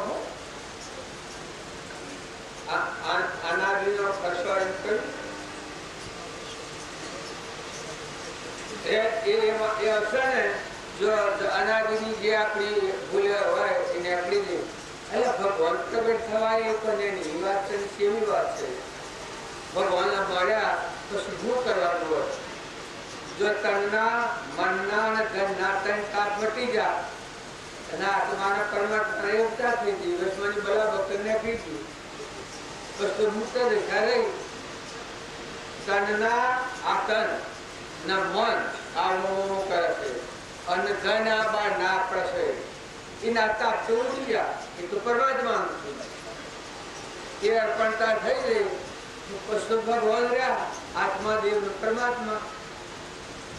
અનાદિનો કશો એમ કહ્યું એ હશે ને જો અનાદિની જે આપણી ભૂલે હોય એને આપણી દે ભગવાન પ્રગટ થવાય એ પણ એની વાત છે કેવી વાત છે ભગવાન મળ્યા તો શું કરવાનું હોય જો તનના મનના અને ધનના ત્રણ કાપ વટી જા અને આત્માના પરમાત્મા એકતા થઈ ગઈ વિશ્વની બરાબર ને કીધું તો મુક્ત દેખા રહી તનના આ તન ના મન આવું કરે છે અને ધન આ બાર ના પ્રસે એના તાપ તો ઉડી ગયા એ તો પરમાત્મા એ અર્પણતા થઈ ગઈ પછી ભગવાન રહ્યા આત્મા દેવ પરમાત્મા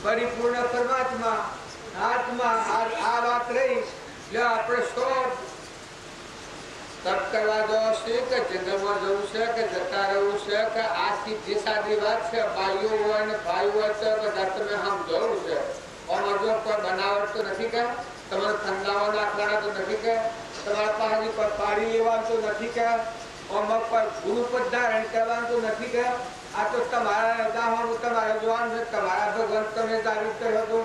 પરિપૂર્ણ પરમાત્મા આત્મા આ વાત રહી જો આપણે સો તપ કરવા જવો છે કે જંગલમાં જવું છે કે જતા રહેવું છે કે આથી જે સાદી વાત છે ભાઈઓ હોય ને ભાઈ હોય તો બધા તમે આમ જરૂર છે આમાં જો કોઈ બનાવટ તો નથી કે તમારે ઠંડાઓ નાખવાના તો નથી કે તમારા પાસે કોઈ પાડી લેવાનું તો નથી કે આમાં કોઈ ગુરુ પદ ધારણ કરવાનું તો નથી કે આ તો તમારા દાવાનું તમારે જોવાનું છે તમારા ભગવાન તમે ધારિત કર્યો હતો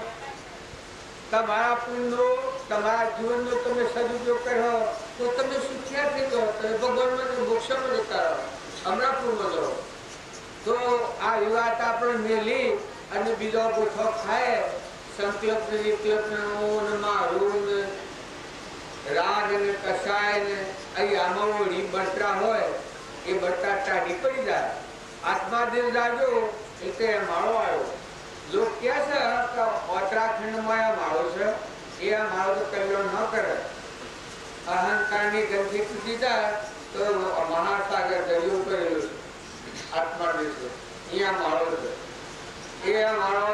તમારા પુણ્યનો તમારા જીવનનો તમે સદુપયોગ કર્યો તો તમે સુખ્યા થઈ જાઓ તમે ભગવાનમાં મોક્ષમાં જતા રહો અમરાપુરમાં જાઓ તો આ વાત આપણે મેલી અને બીજો ગોઠો ખાય સંકલ્પ ને વિકલ્પ ને મારું ને રાગ ને કસાય ને અહીં આમાં ઓળી બટરા હોય એ બટરા ટાઢી પડી જાય આત્માદેવ જાજો એટલે માળો આવ્યો લોક કે છે કે ઉત્તરાખંડમાં આ માળો છે એ આ માળો તો કલ્યાણ ન કરે અહંકારની ગંદી તૂટી જાય તો મહાસાગર દરિયો કરેલો છે આત્માદેવ છે અહીંયા માળો છે એ માળો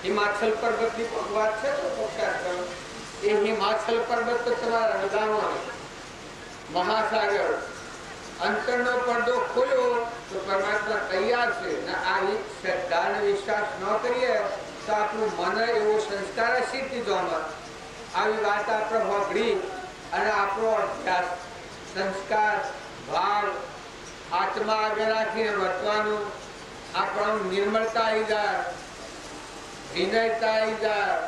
હિમાચલ પર્વતની વાત છે તો એ હિમાચલ પર્વત તો તમારા હૃદયમાં મહાસાગર અંતરનો પડદો ખોલ્યો તો પરમાત્મા તૈયાર છે ને આ શ્રદ્ધા અને વિશ્વાસ ન કરીએ તો આપણું મન એવો સંસ્કાર હશે જોમાં આવી વાત આપણે હોગડી અને આપણો અભ્યાસ સંસ્કાર ભાવ આત્મા આગળ રાખીને વર્તવાનું આપણું નિર્મળતા આવી જાય વિનયતા આવી જાય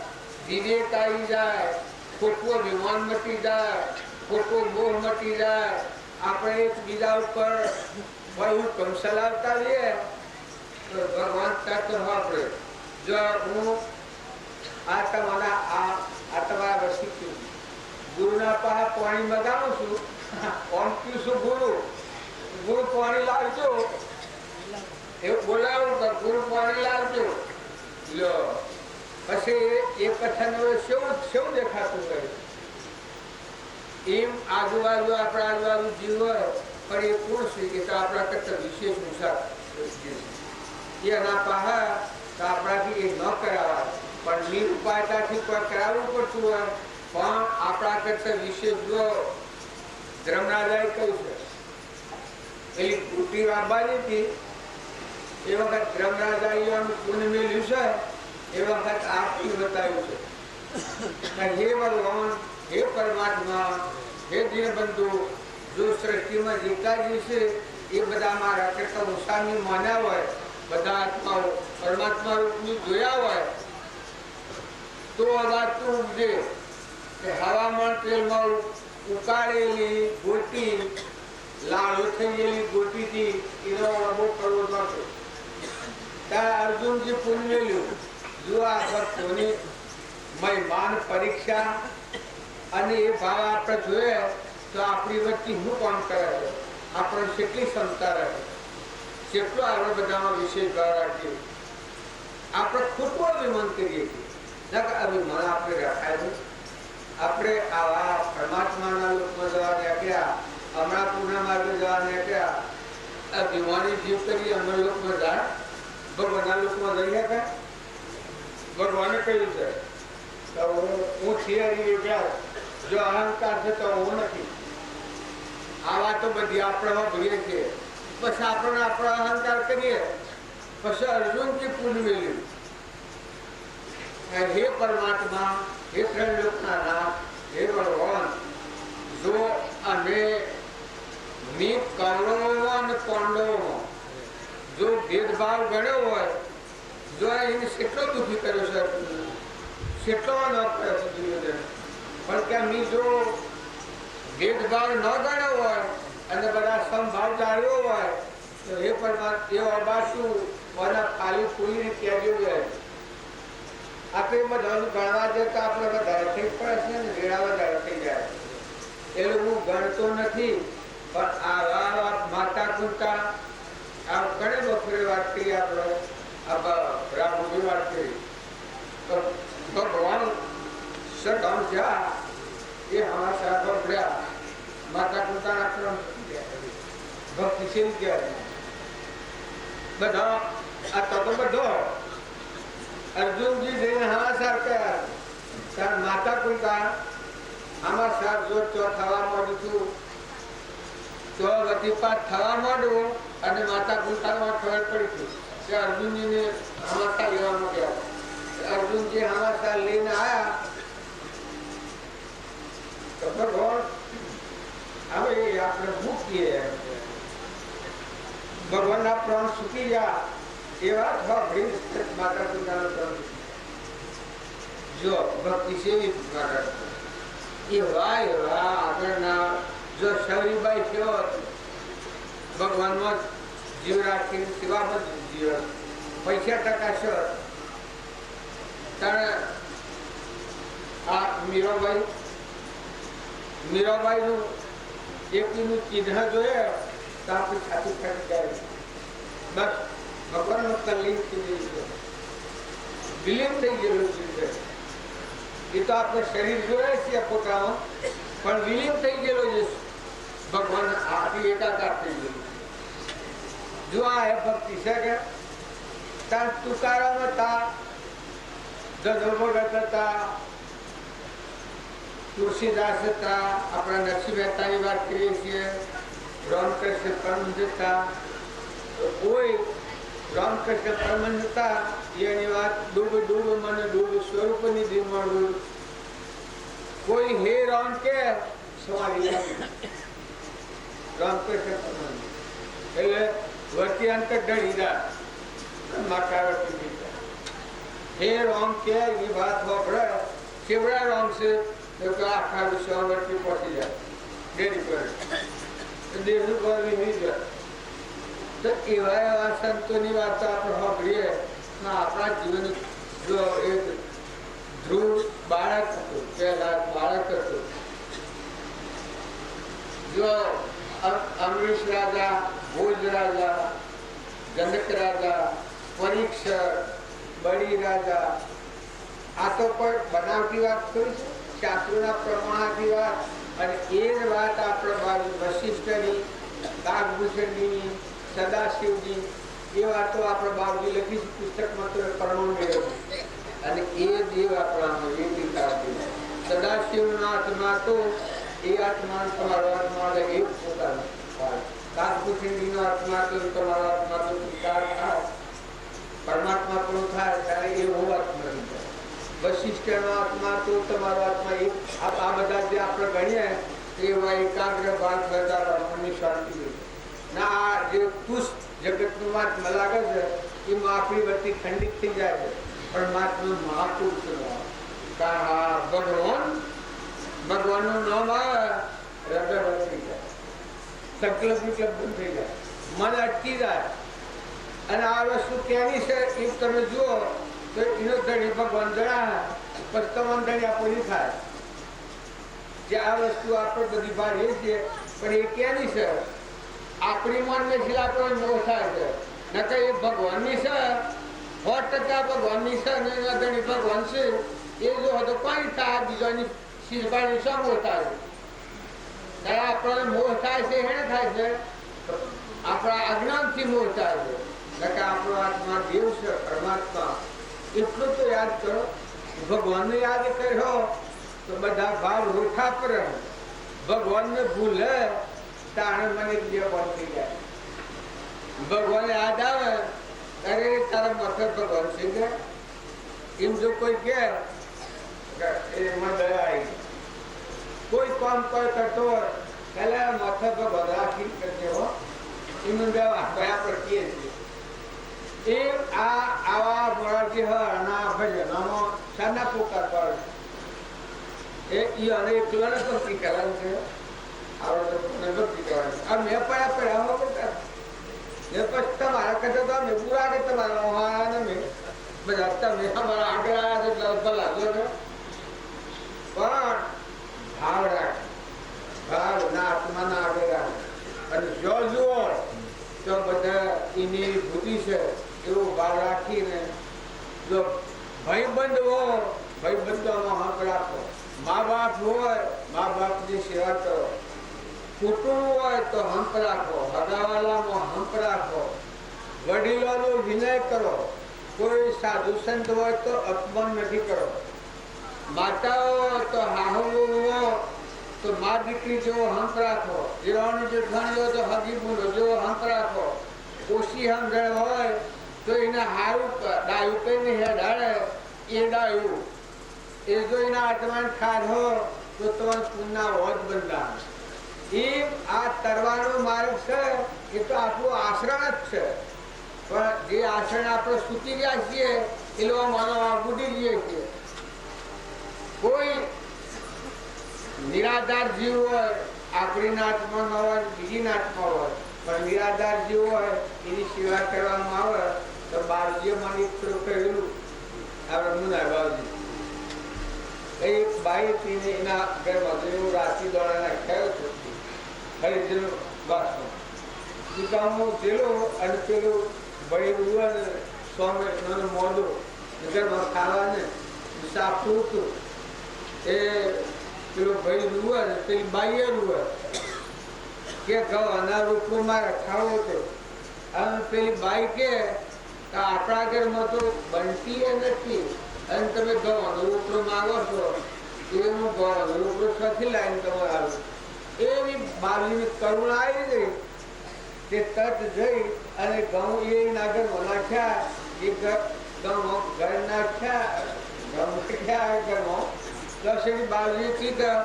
વિવેક આવી જાય ખોટો વિમાન મટી જાય ખોટો મોહ મટી જાય આપણે એકબીજા ઉપર હુકમ ચલાવતા રહીએ તો ભગવાન તત્વ આપણે જો હું આ તમારા વસ્તુ ગુરુના પાસે પાણી મગાવું છું ઓમ પીશું ગુરુ પાણી લાવજો એવું બોલાવું તો ગુરુ પાણી લાવજો લો પછી એ કથન શું દેખાતું હોય એમ આજુબાજુ આપણા આજુબાજુ જીવ હોય પણ એ પુરુષ કે તો આપણા કરતા વિશેષ મુસાફર એના પાહા તો આપણાથી એ ન કરાવાય પણ નિરુપાયતાથી કોઈ કરાવવું પડતું હોય પણ આપણા કરતા વિશેષ જો ધર્મરાજાએ કહ્યું છે પેલી કુટી વાપવાની હતી એ વખત ધર્મરાજાએ પુણ્ય મેળ્યું છે એ વખત આપી બતાવ્યું છે હે ભગવાન હે પરમાત્મા હે દીનબંધુ જો સૃષ્ટિમાં જેટલા જે છે એ બધા મારા કરતા ઓછાની માન્યા હોય બધા આત્માઓ પરમાત્મા રૂપની જોયા હોય તો વાત તું ઉપજે કે હવામાન તેલમાં ઉકાળેલી ગોટી લાડો થઈ ગયેલી ગોટીથી એનો અનુભવ કરવો નતો ત્યારે અર્જુનજી પુણ્ય લ્યું જો આ ભક્તોની મહેમાન પરીક્ષા અને એ ભાવ આપણે જોઈએ તો આપણી વચ્ચે શું કામ કરે છે આપણે કેટલી ક્ષમતા રહે કેટલો આપણે બધામાં વિશેષ ભાવ રાખીએ આપણે ખોટું અભિમાન કરીએ છીએ અભિમાન આપણે રખાય આપણે આવા પરમાત્માના લોકમાં જવા નીકળ્યા, હમણાં પૂર્ણ માર્ગે જવા નીકળ્યા, આ ભીમાની જીવ કરી અમર લોકમાં જાય, ભગવાનના લોકમાં જઈ શકાય? ભગવાને કહ્યું છે તો હું થિયરી જો અહંકાર છે તો હું નથી. આ વાતો બધી આપણે ભૂલીએ છીએ. પછી આપણે અહંકાર કરીએ. પછી અર્જુનજી પૂર્ણ મેળવ્યું, હે પરમાત્મા, હે ત્રણ લોકના નાથ, હે ભગવાન, જો અમે કૌરવો અને પાંડવો જો ભેદભાવ ગણ્યો હોય, જો એને કેટલો દુઃખી કર્યો છે, કેટલો ન કર્યો છે દુર્યોધન, પણ કે અમે જો ભેદભાવ ન ગણ્યો હોય અને બધા સમભાવ જાળ્યો હોય તો એ પરમાત્મા એ અબાશું મને ખાલી પૂરી ત્યાજ્યો જાય. આપણે બધાનું ગણવા જાય તો આપણે વધારે થઈ પડે છે ને વેળા વધારે થઈ જાય. એ લોકો ગણતો નથી. પણ આ માતા કુંતા આ ઘણી બપોરે વાત કરી, આપણે રામુજી વાત કરી તો ભગવાન સદમ જ્યાં એ હમાશા ભર્યા માતા કુંતાના ક્રમ ભક્તિ છે ક્યારે બધા આ તો બધો અર્જુનજી જઈને હમાસાર કર્યા. તાર માતા કુંતા હમાસાર જો ચો થવા માંડ્યું છું તો ગતિપાત થવા માંડ્યો અને માતા કુંતામાં ખબર પડી હતી કે અર્જુનજીને હમાસા લેવામાં ગયા. અર્જુનજી હમાસા લઈને આવ્યા તો ભગવાન હવે આપણે મૂકીએ, ભગવાનના પ્રાણ સુકી ગયા એવા માતા પિતાનો પ્રાણ જો ભક્તિ સેવી એવા આગળના જો શૌરીબાઈ થયો ભગવાનમાં જીવ રાખીને સેવામાં જીવ 50% છે. ત્યારે આ મીરાબાઈ નું એકનું ચિહ્ન જોઈએ તો આપણી છાતી ફાટી જાય. બસ ભગવાનનું તલ્લીન થઈ ગયું, વિલીન થઈ ગયેલું છે. એ તો આપણે શરીર જોઈએ છીએ પોતાનું, પણ વિલીન થઈ ગયેલો છે. ભગવાન આપણી એકાકાર થઈ ગયેલું. જો આ હે ભક્તિ છે કે તાર તુકારામાં તા ભગત હતા, તુલસીદાસ હતા, આપણા નરસિંહ મહેતાની વાત કરીએ છીએ, રામકૃષ્ણ પરમહંસ હતા. કોઈ રામકૃષ્ણ પરમહંસ હતા એની વાત ડૂબ ડૂબ મને ડૂબ સ્વરૂપની દિલમાં ડૂબ. કોઈ હે રામ કે સવારી રામકૃષ્ણ પરમહંસ એટલે વર્તી અંતર ઢળી જાય માતા વર્તી હે રામ કે એ વાત વાપરે કેવડા રામ છે તો આખા વિશ્વ વર્તી પહોંચી જાય ડેરી પર દેશનું કરવી નહીં જાય. તો એવા સંતોની વાતો આપણે સાંભળીએ. આપણા જીવન જો એક ધ્રુવ બાળક હતું, પહેલા બાળક હતું, જો અમરીશ રાજા, ભોજ રાજા, જનક રાજા, પરીક્ષર, બળી રાજા, આ તો પણ બનાવટી વાત કરી છે, શાસ્ત્રોના પ્રમાણથી વાત. અને એ જ વાત આપણે વશિષ્ઠની, કાગભૂષણની, સદાશિવજી એ વાતો આપણે બાબજી લખી છે પુસ્તકમાં તો પરમાણુ મેળવ્યું. અને એ દેવ આપણા સદાશિવના આત્મા તો એ આત્મા તમારો આત્મા એ પોતાનો કાગભૂષણજીનો આત્મા તો તમારો આત્મા તો વિકાર થાય, પરમાત્મા પણ થાય ત્યારે એવો આત્મા નહીં થાય. વશિષ્ઠનો આત્મા તો તમારો આત્મા એ આ બધા જે આપણે ગણીએ એવા એકાગ્ર ભાગ બધા મનની શાંતિ ના જે તુષ જગતનું વાત લાગે છે એમાં આપણી વચ્ચે ખંડિત થઈ જાય છે. પણ માત્ર મહાપુરુષ ભગવાનનું નામ આવે હૃદય થઈ જાય, સંકલ્પ વિકલ્પ બંધ થઈ જાય, મન અટકી જાય. અને આ વસ્તુ કેની છે એ તમે જુઓ તો એનો ધણી ભગવાન જણા પછી તમામ ધણી આપણને થાય જે આ વસ્તુ આપણે બધી ભારીએ છીએ. પણ એ કેની છે આપણી મન ને છે આપણને મોહ થાય છે. નકર એ ભગવાનની છે, 100% ભગવાનની છે અને ધણી ભગવાન છે. એ જો હતો કોઈ થાય બીજાની ચીજબાજી શા મોહ થાય છે? ત્યારે આપણને મોહ થાય છે એને થાય છે આપણા અજ્ઞાનથી મોહ થાય છે. કે આપણો આત્મા દેવ છે, પરમાત્મા. એટલું તો યાદ કરો, ભગવાનને યાદ કર્યો તો બધા ભાવ રોઠા પર. ભગવાનને ભૂલે તાણે મને જે બંધ થઈ જાય. ભગવાન યાદ આવે અરે તારા મથે ભગવાન છે કે એમ જો કોઈ કે એમાં દયા આવી. કોઈ કામ કોઈ કરતો હોય પેલા મથે ભગવાન રાખી કરજે હો, એનું દવા કયા પર કીએ છીએ. એ આવા મોરારજી હરના ભજનોમાં શાના પોકાર પર એ અને એકલાને ભક્તિ કરવાનું છે. આપણે ભક્તિ કરવાની. આ મેં પડ્યા પડ્યા કરતા એ પછી તમારા કરતા તો અમે પૂરા કે તમારા મહારાજ અમે બધા તમે અમારા આગળ આવ્યા છે એટલે ભલા જો ને પણ ભાવ રાખ, ભાવ ના આત્માના આગળ રાખ. અને જો જુઓ તો બધા એની બુદ્ધિ છે એવો ભાવ રાખીને જો ભાઈબંધ હોય ભાઈબંધોમાં હક રાખો. મા બાપ હોય મા બાપની સેવા કરો. કુટુંબ હોય તો હંપ રાખો, હગાવાલામાં હંપ રાખો. વડીલોનો વિનય કરો. કોઈ સાધુ સંત હોય તો અપમાન નથી કરો. માતાઓ હોય તો હાહુ હોય તો મા દીકરી જેવો હંપ રાખો. જેવાની જેઠાણી હોય તો હગી બોલો જેવો હંપ રાખો. ઓછી સમજણ હોય તો એને હારું ડાયું કહીને હેડાડે એ ડાયું. એ જો એના આત્માને ખાર હોય તો તમારે પુણ્યના વોજ બંધાય. એ આ તરવાનો માર્ગ છે એ તો આપણું આચરણ જ છે. પણ જે આચરણ આપણે સૂચી ગયા છીએ એ લોકો માનો બુડી જઈએ છીએ. કોઈ નિરાધાર જીવ હોય આપણી નાથમાં ન હોય બીજી નાથમાં હોય પણ નિરાધાર જીવ હોય એની સેવા કરવામાં આવે તો બાળજીઓ મને કહેલું આપણે મુના બાળજી એક બાઈ થઈને એના ઘરમાં એવું રાશિ દોડા નાખ્યો છે હરિજન વાસમાં દુકામો જેલો અને પેલું ભાઈ રૂવા સ્વામી મોઢું ઘરમાં ખાવાને સાફું હતું. એ પેલો ભાઈ રૂવા ને પેલી બાઈએ રૂવા કે ઘઉંના રોટલો મારે ખાવો હતો. અને પેલી બાઈ કે આપણા ઘરમાં તો બનતી નથી અને તમે ઘઉંનો રોટલો માગો છો એનો ઘઉંનો રોટલો સાથે લાવીને તમારે આવ્યો. એવી બાજુની કરુણા આવી ગઈ તે તરત જઈ અને ઘઉં એ નાગરમાં નાખ્યા. એ ઘઉં ઘર નાખ્યા ઘઉં નાખ્યા ઘરમાં 10 બાજુ કીધા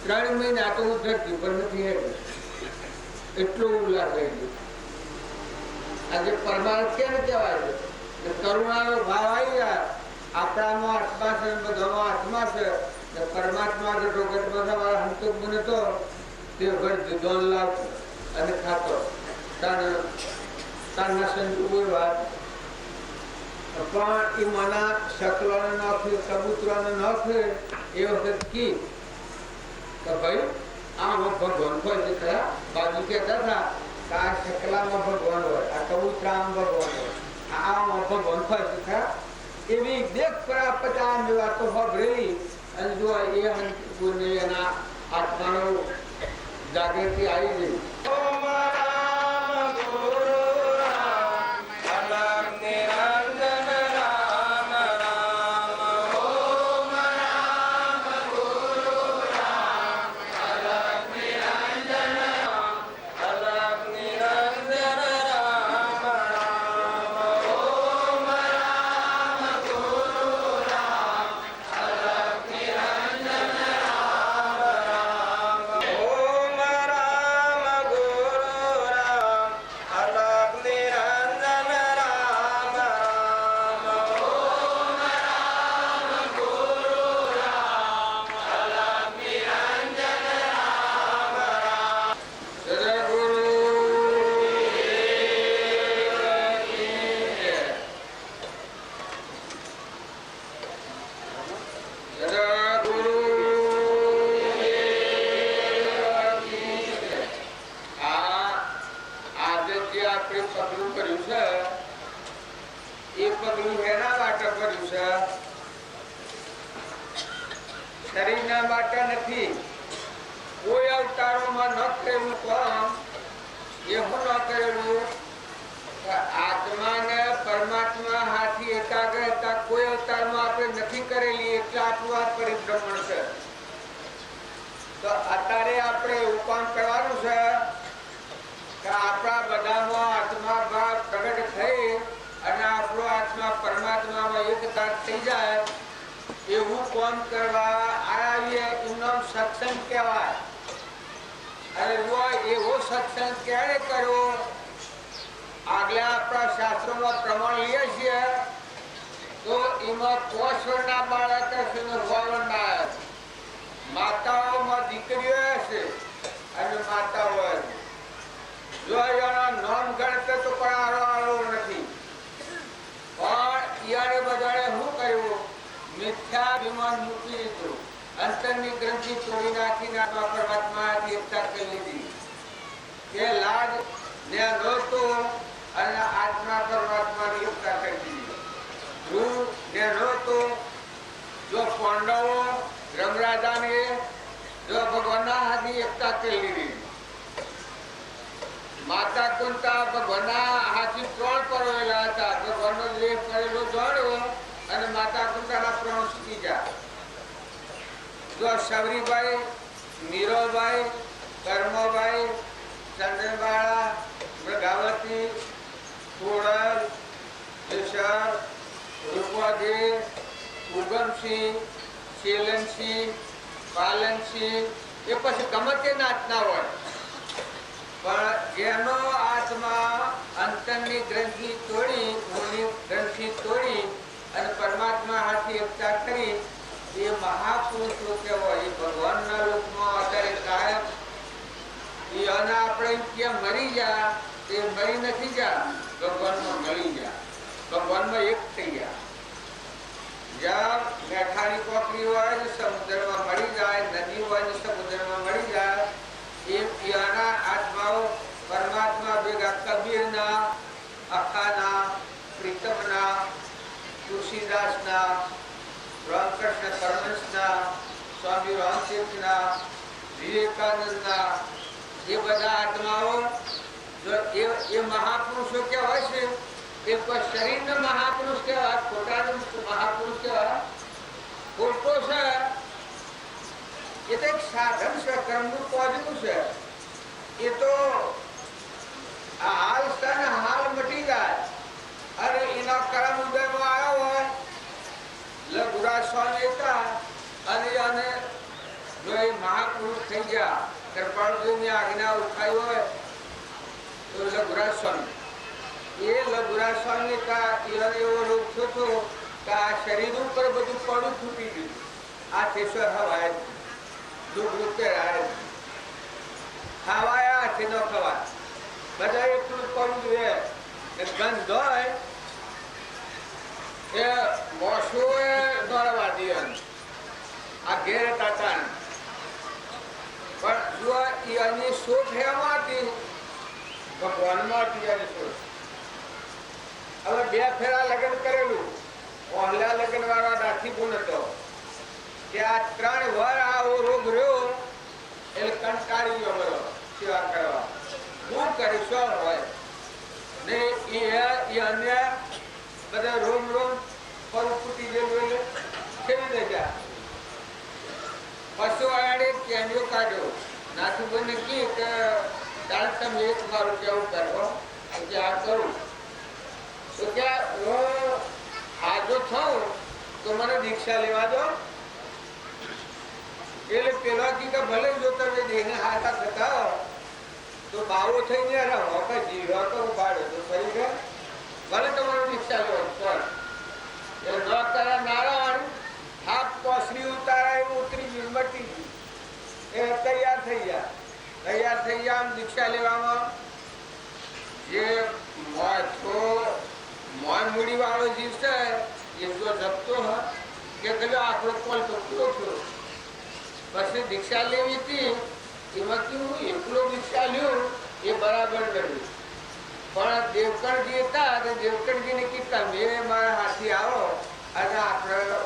3 મહિના તો હું ધરતી પર નથી હેઠું. એટલું ઉલ્લાસ થઈ ગયું. આજે પરમાર્થ કેમ કહેવાય છે? કરુણાનો ભાવ આવી ગયા. આપણામાં આત્મા છે બધાનો આત્મા છે. પરમાત્મા કે ડોગટમાં તમારા હંતક બને તો તે ઘર જુદોન લાવતો અને ખાતો. તારના સંત કોઈ વાત પણ એ મના શકલોને નાખ્યું કબૂતરાને નાખ્યું એ વખત કી તો ભાઈ આમાં ભગવાન હોય છે ખરા. બાજુ કહેતા હતા કે આ શકલામાં ભગવાન હોય, આ કબૂતરામાં ભગવાન હોય, આમાં ભગવાન હોય છે ખરા. એવી દેખ પ્રાપ્ત આ વાતો સાંભળેલી અને જો એ એના આત્માનો જાગૃતિ આવી ગઈ. શરીરના માટે નથી. કોઈ અવતારોમાં ન કરેલું કામ એવું ન કરેલું. આત્મા ને પરમાત્મા હાથી એકાગ્રતા કોઈ અવતારમાં આપણે નથી કરેલી, એટલે આપણું આ પરિભ્રમણ છે. તો અત્યારે આપણે એવું કામ કરવાનું છે કે આપણા બધામાં આત્મા ભાવ પ્રગટ થઈ અને આપણો આત્મા પરમાત્મામાં એકતા થઈ જાય એવું કામ કરવા આવીએ. એમનો સત્સંગ કહેવાય. અને એવો સત્સંગ ક્યારે કરવો? આગલા આપણા શાસ્ત્રોમાં પ્રમાણ લઈએ છીએ તો એમાં 5 વર્ષના બાળક હશે ને 6 વર્ષના. માતાઓમાં દીકરીઓ હશે અને માતાઓ જો એના નામ ગણતર તો પણ આરો નથી. પણ ઈયારે બધાએ શું કર્યું? મિથ્યાભિમાન મૂકી દીધું. અંતરની ગ્રંથિ તોડી નાખીને આત્મા પરમાત્મા એકતા કરી લીધી કે લાજ ને નહોતો અને આત્મા પરમાત્માની એકતા કરી દીધી. ધ્રુવ ને નહોતો. જો પાંડવો રમરાજાને જો ભગવાનના હાથની એકતા કરી લીધી. માતા કુંતા ભગવાનના હાથથી 3 પરોવેલા હતા. ભગવાનનો લેખ કરેલો જાણ્યો અને માતા કુંતાના પ્રાણ છૂટી ગયા. જો શબરીબાઈ, મીરાબાઈ, કર્મબાઈ, ચંદ્રબાળા, મૃગાવતી, ખોડલ, કેશર, રૂપવાજી, ઉગમસિંહ, શીલનસિંહ, પાલનસિંહ, એ પછી ગમે તે નાચના હોય પણ જેનો આત્મા અંતરની ગ્રંથિ તોડી, મૂળની ગ્રંથિ તોડી અને પરમાત્મા હાથે એકતા કરી એ મહાપુરુષો કહેવાય. એ ભગવાનના લોકમાં અત્યારે કાયમ અને આપણે ક્યાં મરી જા તે મરી નથી જા, ભગવાનમાં મળી જા, ભગવાનમાં એક થઈ ગયા. જ્યાં મેઠાની કોકરી હોય ને સમુદ્રમાં મળી જાય, નદી હોય ને સમુદ્રમાં મળી જાય, એ પીવાના આત્માઓ પરમાત્મા ભેગા કબીરના, અખાના, પ્રીતમના, તુલસીદાસના, રામકૃષ્ણ પરમહંસના, સ્વામી રામતીર્થના, વિવેકાનંદના, એ બધા આત્માઓ એ મહાપુરુષો કહેવાય છે. એ શરીરના મહાપુરુષ કહેવાય, ખોટા મહાપુરુષ કહેવાય. ખોટો છે એ તો એક સાધન છે, કર્મનું કોજનું છે. એ તો આ હાલ છે ને હાલ મટી જાય અને એના કર્મ ઉદયમાં આવ્યો હોય લઘુરાજ સ્વામી હતા અને જો એ મહાપુરુષ થઈ ગયા, કૃપાળુજીની આજ્ઞા ઉઠાઈ હોય તો લઘુરાજ સ્વામી, એ લઘુરાજ સ્વામી એવો રોગ થયો હતો કે આ શરીર ઉપર બધું પડું ફૂટી ગયું. આ થેસર હવાય દુઃખ પહેરાય ખાવાયા હાથે ન ખવાય, બધા એટલું પડું રહે. ગંધ હોય એ મોસો એ દોડવા દે આ ઘેર તાતા. પણ જો એની શોધ એમાં હતી, ભગવાનમાં હતી એની શોધ. હવે 2 ફેરા લગ્ન કરેલું. પહેલા લગ્ન વાળા રાખી ગુણ હતો કે આ 3 વાર આવો રોગ રહ્યો એટલે કંટાળી ગયો બધો સેવા કરવા. શું કરી શું હોય ને એ અન્ય બધા રોમ પર ફૂટી ગયેલું એટલે ખેડી દે ગયા. પશુ વાળાને કેન્દ્રો કાઢ્યો. નાથુભાઈને કી કે તારે તમે 1 મારું કેવું કરો કે આ કરું તો કે હું હાજો થાઉં તો મને દીક્ષા લેવા દો. એટલે પેલા કી કે ભલે જો તમે દેહને હાથ થતા તો બાવો થઈને રહો કે જીવા તો ઉપાડો તો ફરી ગયા ભલે તમારું દીક્ષા લેવા પણ એ ન કરે નારાયણ હાથ પોસરી ઉતારા એવું ઉતરી ગયું, મટી ગયું. એ તૈયાર થઈ ગયા આમ દીક્ષા લેવામાં. જે મોન મૂડી વાળો જીવ છે એ જો જપતો હોય કે કદાચ આપણો કોલ તો પૂરો થયો. પછી દીક્ષા લેવી હતી એમાં કેવું એકલો દીક્ષા લ્યો એ બરાબર કર્યું. પણ દેવકણજી હતા અને દેવકણજીને કીધા મેં મારા હાથી આવો અને આપણે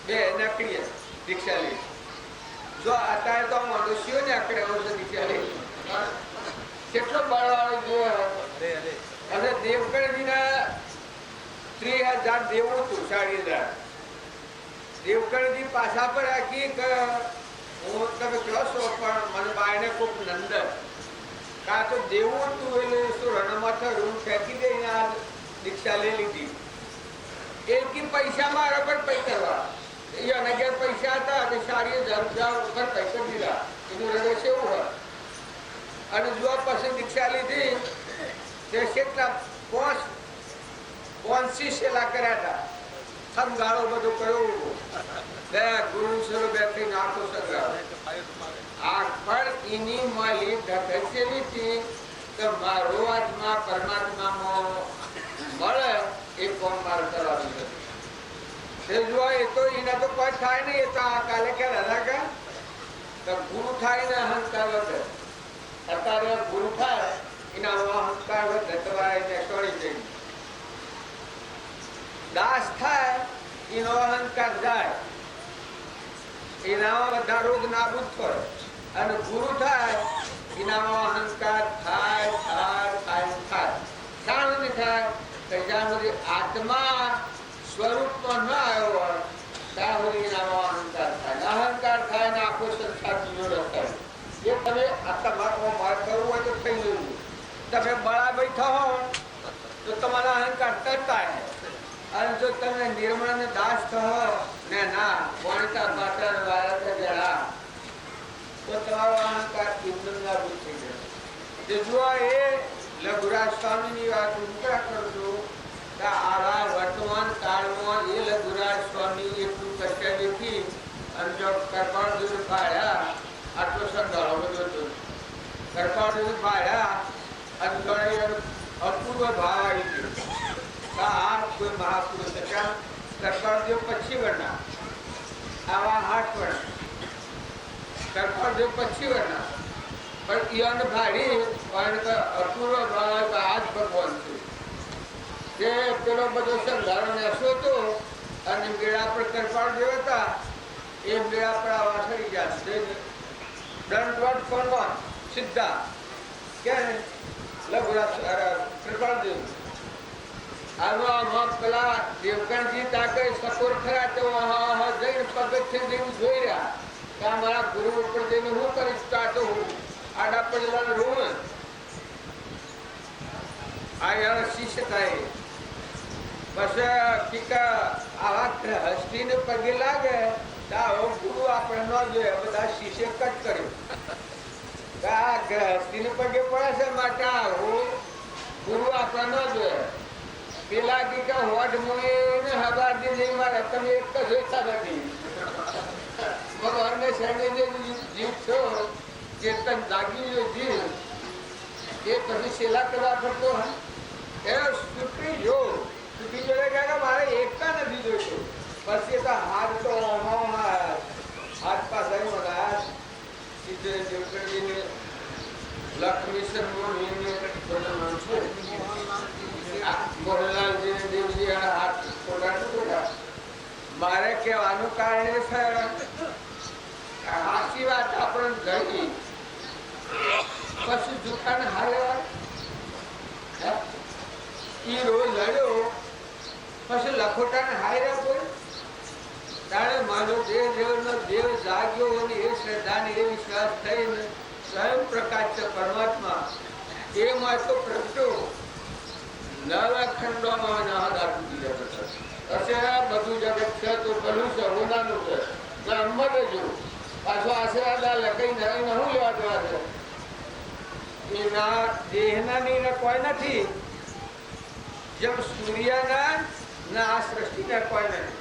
2 નકળીએ દીક્ષા લઈ. જો અત્યારે તો મનુષ્યો ને આકડે ઔષધિ ચાલે કેટલો બળવાળો જોયો. અને દેવગણજીના 30,000 દેવું હતું 40,000. દેવગણજી પાછા પર રાખી કે હું તમે કહો છો પણ મને બાયને કોક નંદર કાં તો દેવું હતું એટલે શું રણમાં રૂમ ફેંકી દઈને આ દીક્ષા લઈ લીધી. એકી પૈસા મારા પર પૈ કરવા એ અનગેર પૈસા હતા અને 40,000 ઉપર પૈસા દીધા. એનું હૃદય કેવું હોય. અને જો પછી દીક્ષા લીધી તે કેટલા 5 શેલા કર્યા હતા. સમગાળો બધું કર્યો. બે ગુરુ સ્વરૂપ બેઠી નાખો સંગાળો આ પણ એની માલી ઢકેલી હતી કે મારો આત્મા પરમાત્મામાં મળે એ કોમ મારે કરવાનું છે. જો એ તો એના તો કોઈ થાય નહીં. એ તો આ કાલે ક્યાં હતા કે ગુરુ થાય ને અહંકાર વધે. અત્યારે ગુરુ થાય એના અહંકાર વધે તમારે ટળી જાય. દાસ થાય એનો અહંકાર જાય એનામાં બધા રોગ નાબૂદ થાય. અને ગુરુ થાય એનામાં અહંકાર થાય થાય થાય થાય. શાણ નથી થાય જ્યાં સુધી આત્મા સ્વરૂપમાં ન આવ્યો હોય ત્યાં સુધી એનામાં અહંકાર થાય. અહંકાર થાય ને આખો સંસાર જીવડો થાય. એ તમે આત્મા માર કરવું હોય તો થઈ જવું. તમે બળા બેઠા હો તો તમારા અહંકાર તરતા. અને જો તમે નિર્મળ દાસ થો ને ના વણતા પાત્ર વાળા જણા તો તમારો અહંકાર નાબૂદ થઈ જશે. જો એ લઘુરાજ સ્વામીની વાત હું કરું છું કે આવા વર્તમાન કાળમાં એ લઘુરાજ સ્વામી એટલું કર્તવ્યથી અને જો કરપાળ દૂર પાડ્યા આટલો સંગાળો બધો હતું. કરપાળ દૂર પાડ્યા અને અપૂર્વ ભાવ આવી ગયો. આ કોઈ મહાપુરુષ હતા. કરપાળદેવ 25 વર્ષના આવા 8 વર્ષ. કરપાળદેવ 25 વર્ષના પણ ઈવન ભાડી કારણ કે અપૂર્વ ભાવ આ જ ભગવાન છે. જે પેલો બધો સંઘારો નેસો હતો અને મેળા પર કરપાળદેવ હતા. એ મેળા પર આ વાસળી ગયા દંડવત ફરવા સીધા કે લઘુરાજ કરપાળદેવ આમાં પેલા દેવગણજી તાકે સકોર ખરા તો જઈને પગથિયે જઈને જોઈ રહ્યા કે આ મારા ગુરુ ઉપર જઈને હું કરીશ. તો આડા પડેલા રૂમ આ યાર શિષ્ય થાય બસ ટીકા આવા હસ્તીને પગે લાગે તો ગુરુ આપણે ન જોઈએ. બધા શિષ્ય કટ કર્યું કે આ હસ્તીને પગે પડે છે માટે આવું ગુરુ આપણે ન જોઈએ. પેલા ટીકા હોટ મોઈને હબારથી જઈ મારે તમે એક જ વેચતા નથી. ભગવાનને શરણે જીવ છો ચેતન જાગી જીવ એ પછી સેલા કરવા પડતો એ છૂટી જો છૂટી જોડે કે મારે એકતા નથી જોઈતો. પછી તો હાથ તો હાથ પાસે દેવગણજીને લક્ષ્મી મોહનલાલજી દેવજી હાથ મારે કહેવાનું કારણ એ છે સાચી વાત આપણે ગઈ પછી દુકાન હારે ઈ રોજ લડ્યો પછી લખોટાને હારે કોઈ તારે માનો દેવનો દેવ જાગ્યો અને એ શ્રદ્ધાને એ વિશ્વાસ થઈને સ્વયં પ્રકાશ છે પરમાત્મા એમાં તો પ્રગટ્યો નવા ખંડોમાં દાખવી દીધા. બધું જગત છે તો ભલું છે હોનાનું છે અમર જો પાછો આશીર્વાદ લખાઈ નવીને શું લેવા દેવા છે. એના દેહના ની કોઈ નથી જેમ સૂર્યના ના આ સૃષ્ટિના કોઈ નથી.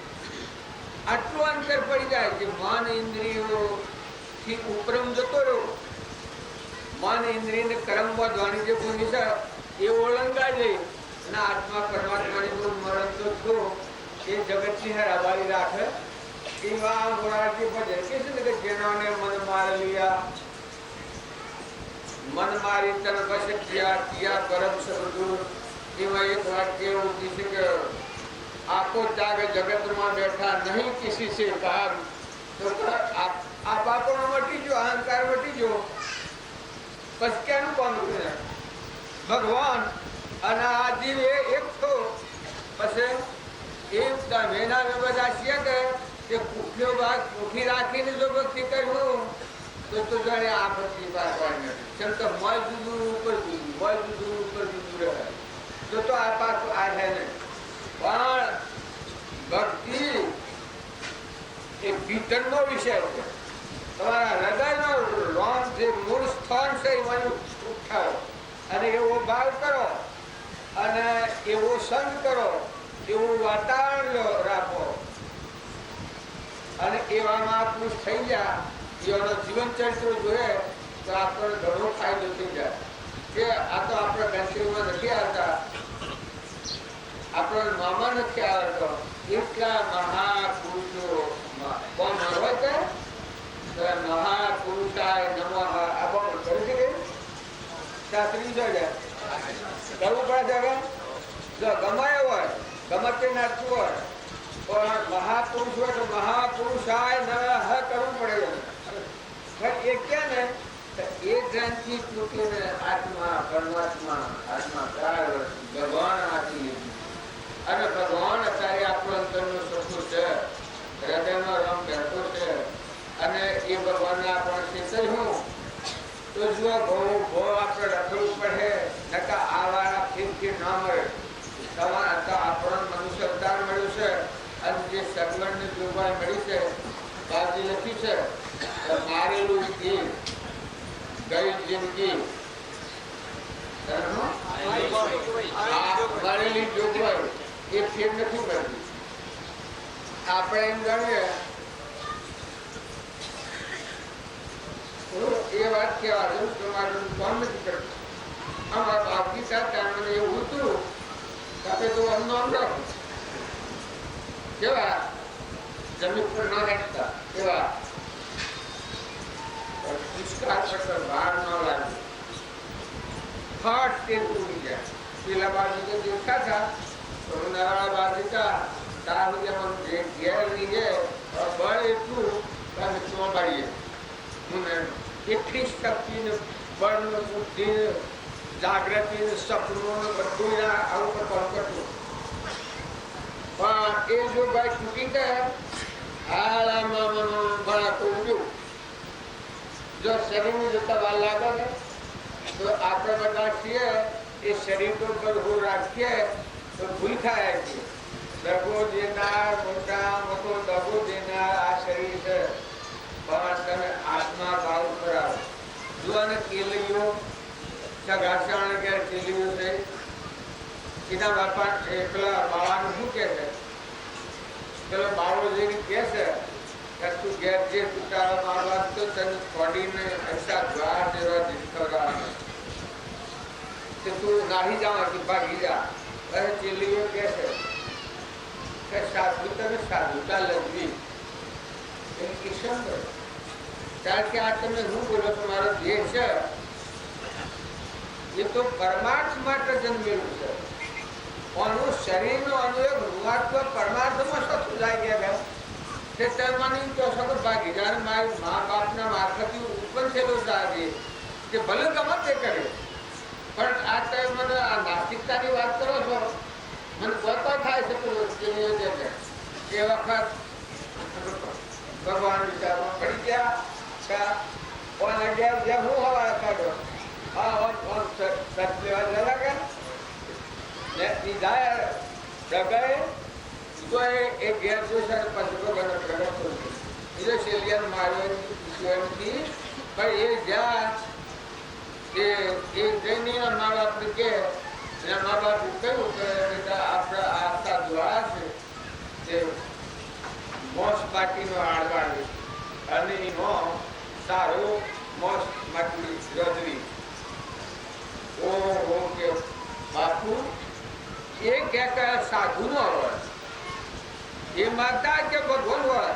આટલું અંતર પડી જાય કે મન ઇન્દ્રિયો થી ઉપરમ જતો રહ્યો. મન ઇન્દ્રિય ને કર્મ વધવાની જે ભૂમિ છે એ ઓળંગા જઈ અને આત્મા પરમાત્માની મરણ તો થો એ જગતની હરાબારી રાખે. એવા મોરારજી ભજન કે છે ને કે જેનાને મન માર લિયા મન મારી તન વશ કિયા પરમ સદગુરુ. એમાં એક વાક્ય એવું છે કે આખો ત્યાગ જગતમાં બેઠા નહીં કિસી સે કહા તો આ પાપણો મટી ગયો, અહંકાર મટી ગયો, પછી ક્યાંનું કામ કર્યું? ભગવાન અને આ જીવ એક છો. પછી એના બધા છે કે કુખ્યો ભાગ કુખી રાખીને જો ભક્તિ કર્યું તો જાણે આ ભક્તિ પાકવાની નથી. કેમ કે મય જુદું ઉપર જુદું, મય જુદું ઉપર જુદું રહે તો આ પાછું આ છે નહીં. પણ ભક્તિ એ ભીતરનો વિષય છે. તમારા હૃદયનો લોન જે મૂળ સ્થાન છે એમાં ઉઠાવો અને એવો ભાવ કરો અને એવો સંગ કરો, એવું વાતાવરણ રાખો અને એવામાં આપણું થઈ જાય. એવાનો જીવન ચરિત્ર જોઈએ તો આપણને ઘણો ફાયદો થઈ જાય કે આ તો આપણા કંટ્રીમાં નથી આવતા, આપણો મામા નથી આવતો. એટલા મહાપુરુષો કોણ હોય છે? મહાપુરુષાય નમઃ. આ કોણ કરી શકે? શાસ્ત્રી જોડે કરવું પડે છે. જો ગમાય હોય, ગમે તે નાચવું હોય, પણ મહાપુરુષ હોય તો મહાપુરુષાય નમઃ કરવું પડે. એ ક્યાં ને એ ગ્રંથિ તૂટીને આત્મા પરમાત્મા આત્મા ભગવાન આપી લીધું અને ભગવાન અત્યારે આપણું અંતરનું સપનું છે, હૃદયનો રંગ બેઠો છે અને એ ભગવાનને આપણે ચેતવ્યું તો જો બહુ આપણે રખડવું પડે નકા આ વાળા ફીર ના મળે. તમારા તો આપણને મનુષ્ય અવતાર મળ્યું છે અને જે સગવડની જોગવાઈ મળી છે, બાજી લખી છે મારેલું ગઈ જિંદગી મારેલી જોગવાઈ એ ફેર નથી કરતી. આપણે એમ જાણીએ એ વાત કહેવા તમારું કામ નથી કરતું. આમાં બાકી સાથે મને એવું હતું આપણે તો અન્ન રાખું કેવા જમીન પર ના રાખતા કેવા દુષ્કાળ કરતા બહાર ન લાગે ફાટ તે તૂટી જાય. પેલા બાજુ તો દેખતા હતા નવાળા બાજુ તાર જે ઘેર લઈ જાય બળ એટલું તમે ચોંટાડીએ એટલી શક્તિ ને બળ ને બુદ્ધિ જાગૃતિ સપનું બધું આવું કામ કરતું. પણ એ જો ભાઈ તૂટી ગયા જો શરીરની જતા વાર લાગે ને તો આપણે બધા છીએ એ શરીર પર હું રાખીએ તો ભૂલ થાય છે. દગો દેનાર મોટા મોટો દગો દેનાર આ શરીર છે, પણ તમે આત્મા ભાવ કરાવો. જો અને કેલીઓ ઘાસણ ઘેર કેલીઓ છે એના બાપા પેલા બાળાનું શું કે છે? પેલો બાળો જેને કે છે કે તું ઘેર જે તારા મા બાપ તો તને છોડીને પૈસા દ્વાર જેવા ખવડાવવાના કે તું નાહી જાવ કે ભાગી જા. અને ચેલીઓ કે છે કે સાધુ તને સાધુતા લગવી એ કિશન કારણ કે આ તમે શું બોલો તમારો દેહ છે એ તો પરમાર્થ માટે જન્મેલું છે. આનું શરીરનો અનુયોગ રૂવાત્વ પરમાર્થમાં શું જાય ગયા તે તમારી તો સગત ભાગી જ્યારે મારી મા બાપના મારફતી ઉત્પન્ન થયેલો છે કે ભલે ગમે તે કરે. પણ આ તમે મને આ નાસ્તિકતાની વાત કરો છો, મને પોતા થાય છે એ વખત ભગવાન વિચારમાં પડી ગયા કોને ગયા જે હું હવા કાઢો તો એ ઘેર જોશે પછી પ્રગટ થયું એ શેલિયન માર્યો નથી. પણ એ જ્યાં એ જઈને મા બાપને કે એના મા બાપ કહ્યું કે બેટા આપણે આખા દ્વારા છે તે મોસ માટીનો આડવાડ અને એમાં સારો મોસ માટી રોજવી. ઓહો કે બાપુ એ કે સાધુ નો હોય એ માતા કે ભગવાન હોય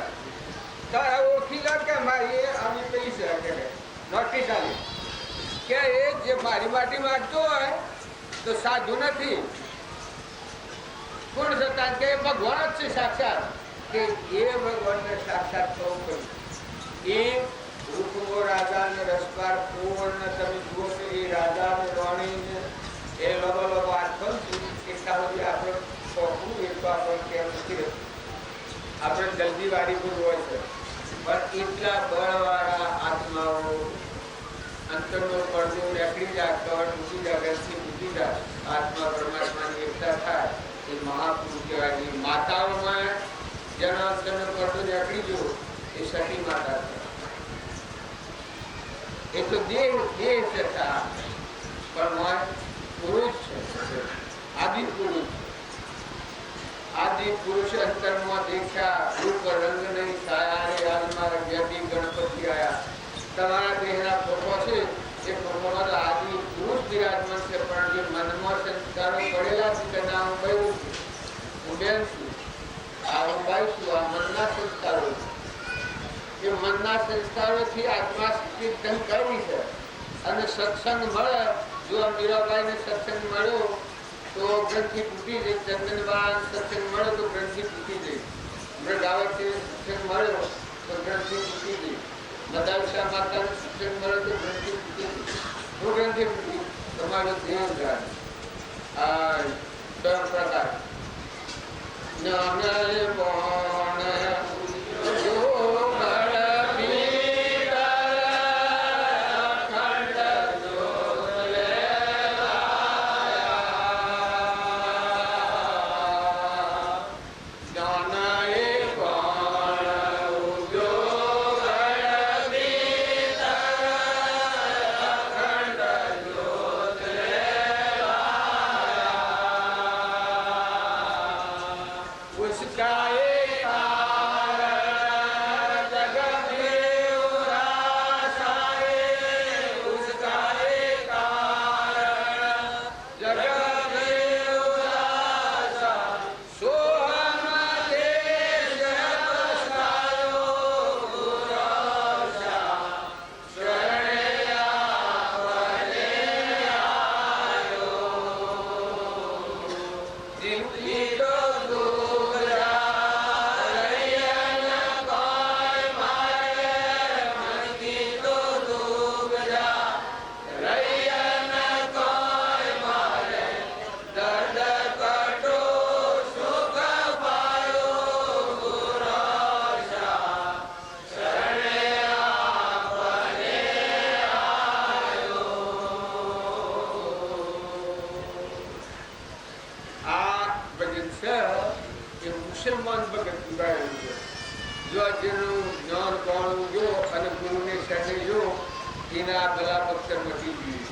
તારે ઓળખી લો કે મારી અમે પેલી છે કે નોટિસ આવી કે એ જે મારી માટી માંગતો હોય તો સાધુ નથી. કોણ છતાં કે ભગવાન જ છે સાક્ષાત કે એ ભગવાનને સાક્ષાત થવું પડ્યું. એ રૂપમો રાજાને રસપાર પૂર્ણ તમે જુઓ કે એ રાજાને રોણીને એ લગો વાત થયું એટલા સુધી આપણે પહોંચવું એ તો આપણે કેમ નથી રહેતું. આપણે જલ્દી વારી પર હોય છે પણ એટલા બળવાળા આત્માઓ અંતરનો પડદો નીકળી જાય, કવર મૂકી જાય, ગ્રંથિ મૂકી જાય, આત્મા પરમાત્માની એકતા થાય એ મહાપુરુષ કહેવાય. માતાઓમાં જેનો અંતરનો પડદો નીકળી ગયો એ સતી માતા છે. એ તો દેહ જતા પણ પુરુષ છે, આદિ પુરુષ. આદિ પુરુષ અંતરમાં દેખ્યા રૂપ રંગ નહીં છાયા રે હાલમાં જ્ઞાતિ ગણપતિ આયા. તમારા દેહના ફોટો છે એ ફોટોમાં તો આદિ પુરુષ વિરાજમાન છે, પણ જે મનમાં સંસ્કારો પડેલા છે કે ના હું બહેરું છું, હું બેન છું, આ હું ભાઈ છું, આ મનના સંસ્કારો છે. એ મનના સંસ્કારોથી આત્મા સિદ્ધન કરી છે. અને સત્સંગ મળે, જો આ મીરાબાઈને સત્સંગ મળ્યો તો ગ્રંથિ તૂટી જાય. ચંદનબાન સત્સંગ મળ્યો તો ગ્રંથિ તૂટી જાય. મૃગાવતી સત્સંગ મળ્યો તો ગ્રંથિ તૂટી જાય. મદાલસા માતાનો સત્સંગ મળ્યો તો ગ્રંથિ તૂટી જાય. તો ગ્રંથિ તૂટી તમારું ધ્યાન રાખે. આ 3 પ્રકાર મુસલમાન ભગત ગાયેલું છે. જો જેનું જ્ઞાન કોણું જો અને ગુરુને સાથે જો એના ભલા પથ્થર મટી ગયું.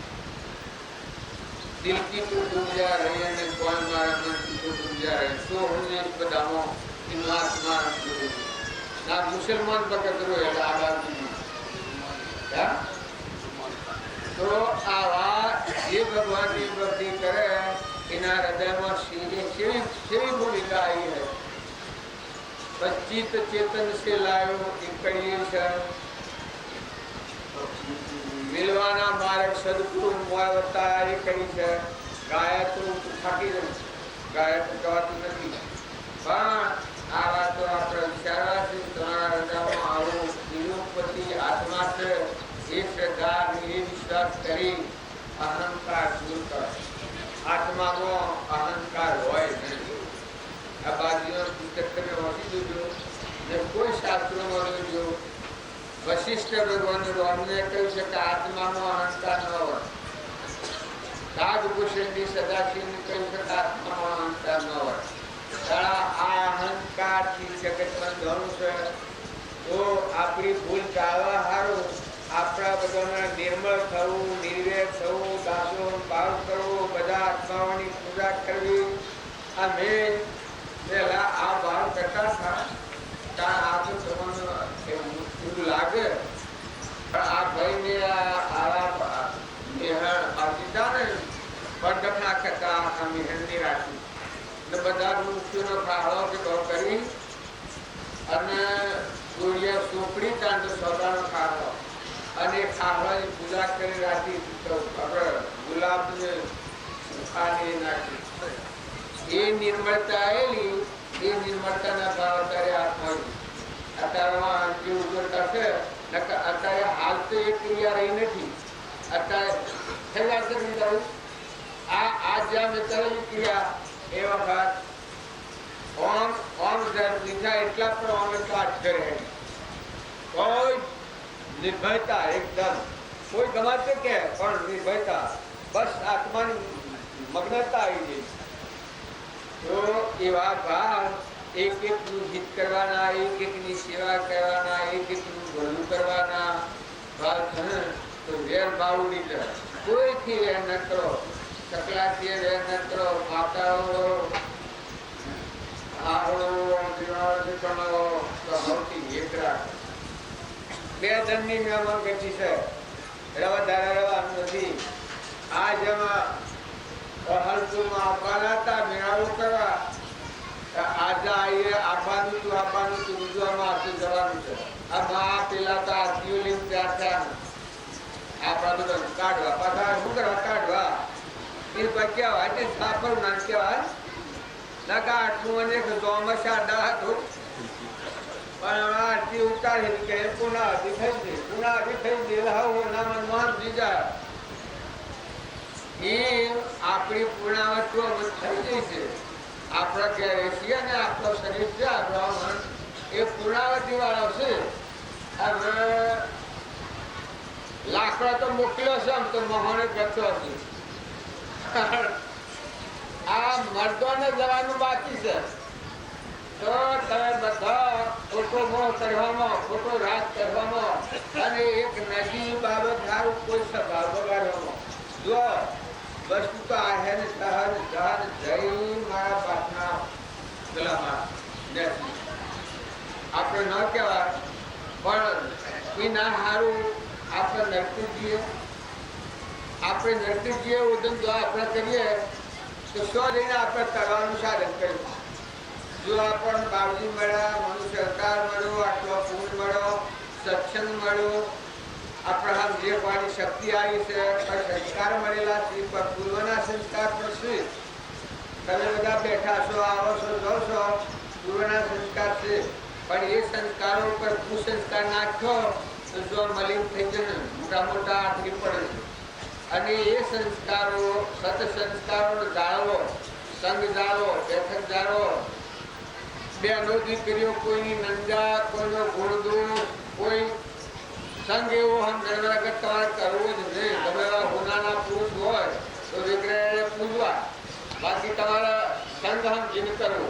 દિલ કી તો પૂજા રહી અને કોણ મારા મન કી તો પૂજા રહી સો હું બધામાં એનું આત્મા ના મુસલમાન ભગત રહ્યો આગામી તો આવા જે ભગવાનની ભક્તિ કરે એના હૃદયમાં કેવી ભૂમિકા આવી है. पच्चीत चेतन से लायो इकड़िए છે. મિલવાના માર્ગ સદગુરુ મોયવતા એ કરી છે. ગાય તો થાકી જવું, ગાય તો કહેવાતું નથી. પણ આ વાતો આપણે વિચારવા છે. તમારા હૃદયમાં આવો નિરૂપતિ આત્મા છે એ શ્રદ્ધા એ વિશ્વાસ કરી અહંકાર દૂર કરો. આત્મામાં અહંકાર હોય નહીં. આ બાજુના પુસ્તક તમે વાંચી જોજો ને કોઈ શાસ્ત્રોમાં જોજો. વશિષ્ઠ ભગવાન રોમને કહ્યું છે કે આત્મામાં અહંકાર ન હોય. રાજભૂષણની સદાશિવને કહ્યું છે કે આત્મામાં અહંકાર ન હોય. આ અહંકારથી જગતમાં ઘણું છે. તો આપણી ભૂલ ટાળવા સારું આપણા બધાના નિર્મળ થવું, નિર્વેર થવું, દાસો ભાવ કરવો, બધા આત્માઓની પૂજા કરવી. આ મેં પહેલા આ ભાવ કરતા હતા ત્યાં આ તો તમને એવું લાગે પણ આ ભાઈને આવા મેહણ આપીતા ને પડગઠા કરતા આ મેહણની રાખી ને બધા મુખ્યોનો ફાળો કે ભાવ કરી અને ગોળિયા સોંપડી ત્યાં તો સોદાનો ખાડો અને ખાડવાની પૂજા કરી રાખી. આપણે ગુલાબને સુખાની નાખી. એ નિર્મળતા આવેલી એ નિર્મળતાના ભાવ અત્યારે આત્મા અત્યારમાં જે ઉજવતા છે અત્યારે હાલ તો એ ક્રિયા રહી નથી. અત્યારે થયા છે મિત્રો આ જ્યાં વિચારેલી ક્રિયા એ વખત ઓમ ઓમ લીધા એટલા પણ ઓમ કાટ કરે. કોઈ નિર્ભયતા એકદમ કોઈ ગમાતે કે પણ નિર્ભયતા બસ આત્માની મગ્નતા આવી ગઈ. તો એવા ભાવ એક એકનું હિત કરવાના, એક એકની સેવા કરવાના, એક એકનું ભલું કરવાના ભાવ છે તો વેર ભાવ ઉડી જાય. કોઈથી વેર ન કરો, સકલાથી વેર ન કરો, માતાઓ બે ધનની મહેમાન ગતિ છે. રવા ધારા રવાનું નથી. આ જેમાં હલતુમાં આપવાના હતા મેળાવો કરવા આજે આવીએ આપવાનું તું ઉજવામાં આપતું જવાનું છે. આ મા પેલા તો આરતીઓ લઈને ત્યાર થયા આપણા બધા કાઢવા પાછા શું કરવા કાઢવા એ પછી આજે સાફર ના કહેવાય લગા આટલું મને ચોમાસા ડા હતું પણ આરતી ઉતારી કે પુનાથી થઈ ગઈ પુનાથી થઈ ગઈ ના મનમાં બીજા એ આપણી પૂર્ણાવતીઓ થઈ ગઈ છે. આપણા ઘેરે છીએ ને આપણો શરીર છે આપણો મન એ પૂર્ણાવતી વાળો છે. હવે લાકડા તો મોકલ્યો છે આમ તો મહોને ગતો હતી. આ મર્દોને જવાનું બાકી છે તો તમે બધા ખોટો મોહ કરવામાં ખોટો રાગ કરવામાં અને એક નદી બાબત સારું કોઈ સ્વભાવ બગાડવામાં જો વસ્તુ તો આ હે ને સહન જહન જય મારા બાપના ગલામાં નથી આપણે ન કહેવાય પણ એ ના સારું આપણે નરકુજીએ ઉદમ જો આપણે કરીએ તો સો લઈને આપણે કરવાનું સાધન કર્યું. જો આપણને બાવજી મળ્યા, મનુષ્ય અવતાર મળ્યો, આટલો પૂર મળ્યો, સત્સંગ મળ્યો, આપણા જે પાણી શક્તિ આવી છે, સંસ્કાર મળેલા છે, પૂર્વના સંસ્કાર પર છે. તમે બધા બેઠા છો, આવો છો, જો છો, પૂર્વના સંસ્કાર છે. પણ એ સંસ્કારો ઉપર કુસંસ્કાર નાખ્યો તો જો મલિન થઈ જાય ને મોટા મોટા આખરી પડે છે. અને એ સંસ્કારો સત્સંસ્કારો જાળવો, સંગ જાળવો, બેઠક જાળવો, બેનો દીકરીઓ કોઈની નંદા, કોઈનો ગુણદોષ, કોઈ સંગ એવો તમારે કરવો જ નહીં. તમે ગુનાના પુરુષ હોય તો દીકરાને પૂજવા, બાકી તમારા સંગ સમજીને કરવો.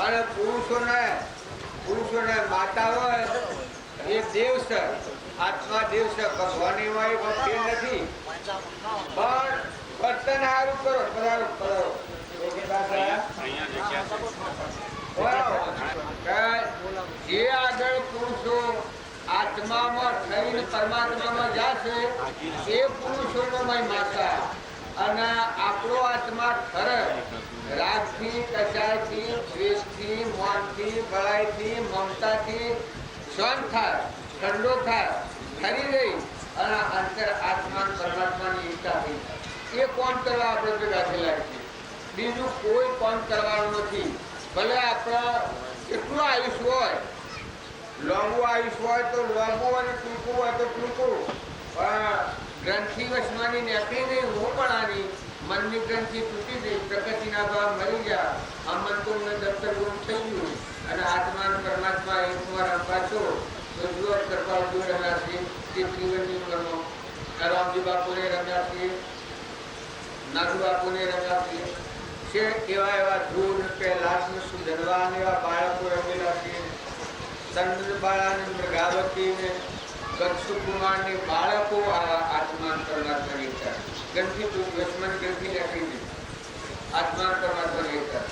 અને પુરુષોને માતા હોય એ દેવ છે, આત્મા દેવ છે, ભગવાન એમાં એ ભક્તિ નથી. પણ વર્તન સારું કરો. જે આગળ પુરુષો આત્મામાં થઈને પરમાત્મામાં જશે એ પુરુષોનો મહિમા છે. અને આપણો આત્મા ખરે રાગથી, કચાયથી, દ્વેષથી, મોનથી, બળાઈથી, મમતાથી શાંત થાય, ઠંડો થાય, ખરી રહી અને અંતર આત્મા પરમાત્માની એકતા થઈ. એ કોણ કરવા આપણે ભેગા થયેલા છીએ. બીજું કોઈ કોણ કરવાનું નથી. ભલે આપણા કેટલું આયુષ્ય હોય, લાંબુ આયુષ્ય હોય તો લાંબુ અને ટૂંકું હોય તો ટૂંકું, પણ ગ્રંથિ વસમાની નીકળી નહીં. હું પણ આની મનની ગ્રંથિ તૂટી ગઈ, પ્રકૃતિના ભાવ મરી ગયા, આ મન તો દફતર ગુમ થઈ ગયું અને આત્મા પરમાત્મા એક વાર પાછો રજૂઆત કરવા જોઈ રહ્યા છીએ. તે ત્રિવેણી ઉંમરનો રામજી બાપુને રમ્યા છીએ, નાથુ બાપુને રમ્યા છીએ. છે એવા ધૂળ કે લાસનું સુધરવાન એવા બાળકો રમેલા છીએ. ચંદ્ર બાળાને મૃગાવતીને કચ્છકુમારની બાળકો આત્મા પરમાત્મા લેતા ગ્રંથિ દુશ્મન ગ્રંથિ નાખી દીધી. આત્મા પરમાત્મા લેતા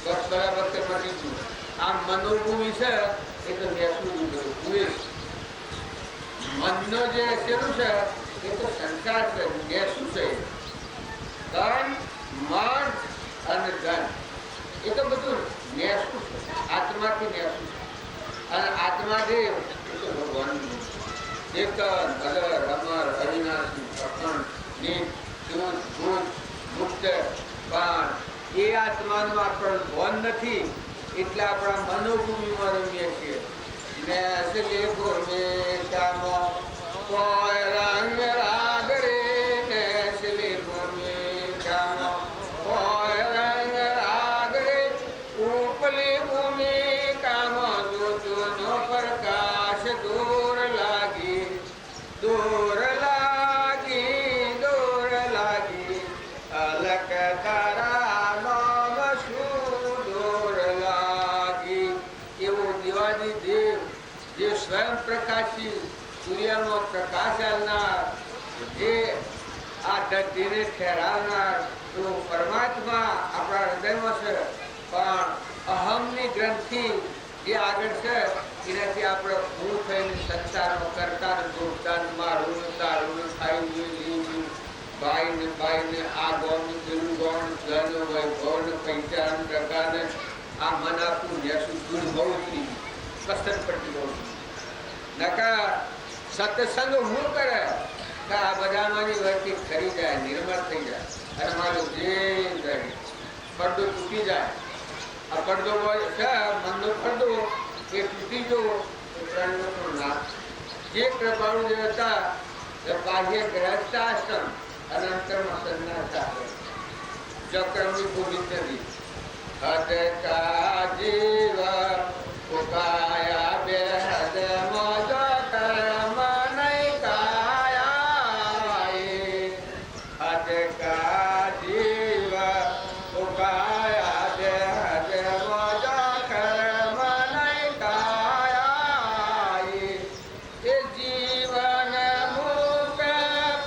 બસ બરાબર તે મળી ગયું. આ મનોભૂમિ છે એ તો બેસવું ભૂમિ. મનનો જે શેનું છે એ તો સંસાર છે, બેસું છે. ધન, મન અને ધન એ તો બધું નેસું છે, આત્માથી નેસું છે. અને આત્માદેવ એ તો ભગવાન એક અગર અમર અવિનાશી અખંડ નિત શુદ્ધ ભૂત મુક્ત. પણ એ આત્માનું આપણને ભાન નથી એટલે આપણા મનોભૂમિમાં રમીએ છીએ. નેસલી ભૂમિકામાં કોઈ રંગ રાગ રે, નેસલી ભૂમિકામાં કોઈ રંગ રાગ રે, ઉપલી ભૂમિકામાં દૂધનો પ્રકાશ દૂર લાગી, દૂર લાગી, દૂર લાગી, અલક તારા નામ શું દૂર લાગી. એવો દિવાળી દેવ જે સ્વયં પ્રકાશી સૂર્યનો પ્રકાશ આલનાર, જે આ ધરતીને ઠેરાવનાર તો પરમાત્મા આપણા હૃદયમાં છે. પણ અહમની ગ્રંથિ જે આગળ છે એનાથી આપણે હું થઈને સંસારમાં કરતા જોડતા મારું તારું ખાઈ ભાઈ ને આ ગૌણ પેલું ગૌણ ધન વૈભવ પૈસા પ્રકારને આ મન આપવું નેસું ગુણ બહુ થઈ કસર પડતી બહુ નકા સત્સંગ હું કરે કે આ બધામાંની વચ્ચે ખરી જાય, નિર્મળ થઈ જાય અને મારું જે જાય પડદો તૂટી જાય. આ પડદો છે મનનો પડદો એ તૂટી ગયો પ્રાણીનો નાશ. જે કૃપાળુ જે હતા એ બાહ્ય ગ્રહસ્થાશ્રમ અને અંતરમાં સંન્યાસાશ્રમ ચક્રની ગોવિંદ નદી હદ કા જીવ ઉકાયા બે હદ મોજ કર્મ નહીં કાયા હદ કા જીવ ઉકાયા બે હદ મોજ કર્મ નહીં કાયા એ જીવન મુક્ત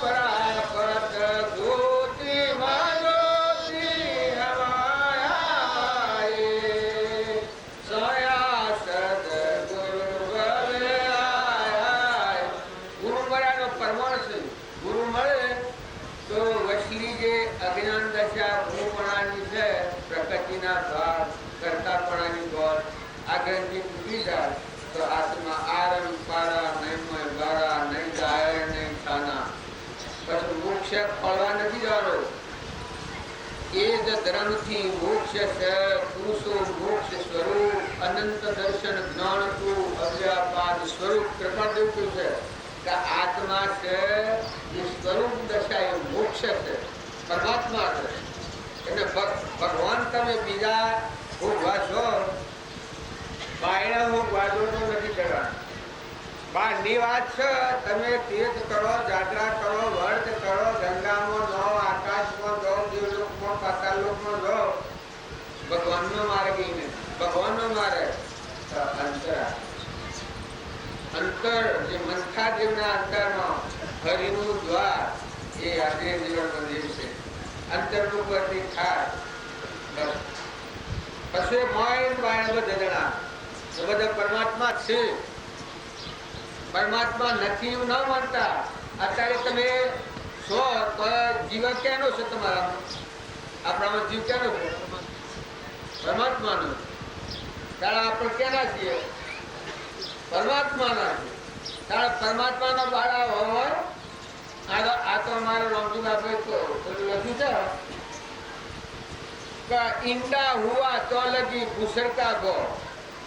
પ્રાપ્ત જ્યોતિ જ્યોતિ હમાયા સયા સદગુરુ બલે આયા. ગુરુ મળ્યાનો પરમાણ છે. ગુરુ મળે તો વસલી જે અજ્ઞાન દશા ભૂપણાની છે પ્રકૃતિના ભાગ કરતાપણાની ગોળ આ ગ્રંથિ તૂટી જાય તો આત્મા આરમ પારા નહીં બારા નહીં જાય નહીં ખાના પછી મોક્ષ ફળવા નથી જવાનો. એ જ ધર્મથી મોક્ષ છે. પુરુષો મોક્ષ સ્વરૂપ અનંત દર્શન જ્ઞાન તું અવ્યાપાદ સ્વરૂપ કૃપાદેવ કહ્યું છે કે આત્મા છે એ સ્વરૂપ દશા એ મોક્ષ છે, પરમાત્મા છે. એટલે ભગવાન તમે બીજા ભોગવા છો, બાયણા ભોગવાજો નથી કરવાનું. બહારની વાત છે તમે તીર્થ કરો, જાત્રા કરો, વર્ત કરો, ગંગામાં જાઓ, આકાશમાં જાઓ, દેવલોકમાં પાતાળલોકમાં જાઓ, ભગવાનનો માર્ગ એ નહીં. ભગવાનનો માર્ગ અંતરા અંતર જે મંથાદેવના અંતરમાં હરિનું દ્વાર એ આજે જીવન મંદિર છે. અંતરનું પરથી થાય બસ પછી મોય બાય બધા જણા બધા પરમાત્મા છે. પરમાત્મા નથી એવું ન માનતા. અત્યારે તમે છો તો જીવ ક્યાંનો છે તમારા? આપણામાં જીવ ક્યાંનો છે? પરમાત્માનો. ત્યારે આપણે ક્યાંના છીએ? પરમાત્માના છે. ત્યારે પરમાત્માના બાળા હોય આ તો અમારે રામજીભાઈ તો લખ્યું છે કે ઈંડા હુआ તો લગી ભૂસરકા ગો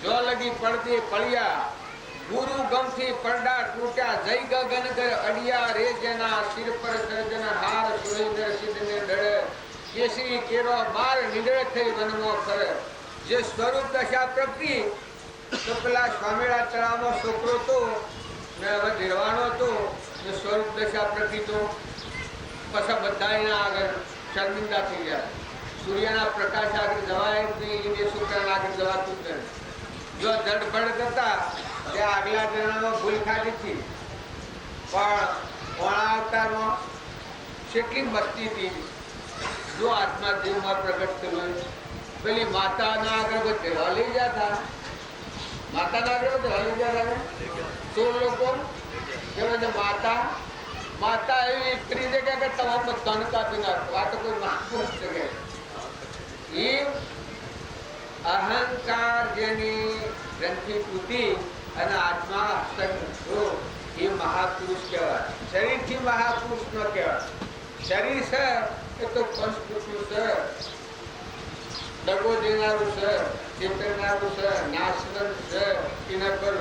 જો લગી પડતી પળિયા ગુરુ ગમથી પડડા તૂટ્યા જય ગગન કર અડિયા રે જેના શિર પર સર્જન હાર સુરેન્દ્ર સિદ્ધને ડળે કેસરી કેરો બાર નિડળ થઈ વનમાં ફરે. જે સ્વરૂપ દશા પ્રગટી તો પેલા સ્વામિનારાયણ તળાવમાં છોકરો તો ને હવે ધીરવાનો હતો જે સ્વરૂપ દશા પ્રગટી તો પછી બધા એના આગળ શર્મિંદા થઈ ગયા. સૂર્યના પ્રકાશ આગળ જવાય નહીં, એ છોકરાના આગળ જવાતું જ નથી. જો ધડપડ કરતા તે આગલા જન્મમાં ભૂલ ખાધી હતી પણ પોણા અવતારમાં કેટલી મસ્તી હતી. જો આત્મા દેવમાં પ્રગટ થયું પેલી માતાના આગળ બધે લઈ જતા, માતાના આગળ બધે લઈ જતા 16 લોકો કે માતા માતા એવી સ્ત્રી છે કે તમામ ધન કાપી નાખો. આ તો કોઈ મહાપુરુષ છે. એ અહંકાર જેની ગ્રંથિ તૂટી અને આત્મા હસ્તક એ મહાપુરુષ કહેવાય. શરીરથી મહાપુરુષ ન કહેવાય. શરીર છે એ તો પંચભૂતનું છે. દગો દેનારું છે, ચેતરનારું છે, નાશવંત છે, એના પર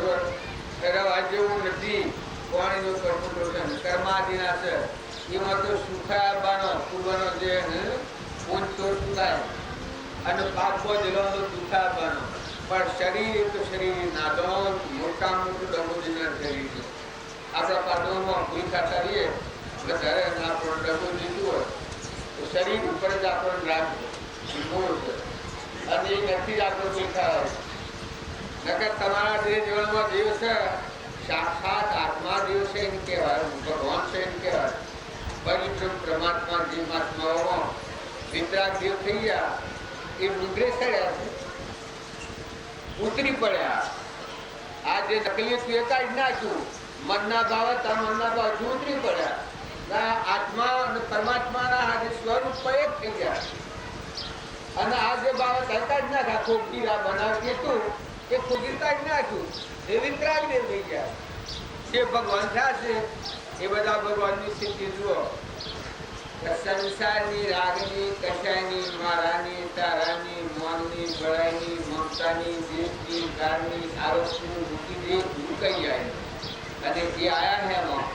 રવા જેવું નથી. પાણીનું પ્રકૃતિ કર્માદિના છે, એમાં તો સુખાબાનો પૂર્વનો જે ઊંચો સુખાય અને પાપો જલવાનો દુખાબાનો. પણ શરીર તો શરીર નાદોન મોટા મોટું ડબોજીના શરીર છે. આપણા પાદોમાં ભૂલ ખાતા રહીએ વધારે આપણો ડબો લીધું હોય તો શરીર ઉપર જ આપણને રાખવું મૂળ છે અને એ નથી આપણો દેખાય. નકર તમારા જે જીવનમાં જીવ છે સાક્ષાત આત્મા જીવ છે એમ કહેવાય, ભગવાન છે એમ કહેવાય. પરિશ્રમ પરમાત્મા જીવાત્માઓમાં વિતરાગ જીવ થઈ ગયા એ મુદ્રે ચડ્યા છે, ઉતરી પડ્યા. આ જે તકલીફ એ કાઢી નાખ્યું, મનના ભાવ હતા, મનના ભાવ ઉતરી પડ્યા. આત્મા અને પરમાત્માના આજે સ્વરૂપ એક થઈ ગયા અને આ જે ભાવ હતા કાઢી નાખ્યા. ખોગીરા બનાવતી હતું એ ખોગી કાઢી નાખ્યું, એ વિતરાગ દેવ થઈ ગયા. જે ભગવાન થયા છે એ બધા ભગવાનની સ્થિતિ જુઓ. સંસારની રાગની, કશાયની, મારાની, તારાની, મોનની, બળાઈની, મમતાની, દેશની, કારની, આરોપની મૂકી દે મુકાઈ જાય. અને જે આયા છે એમાં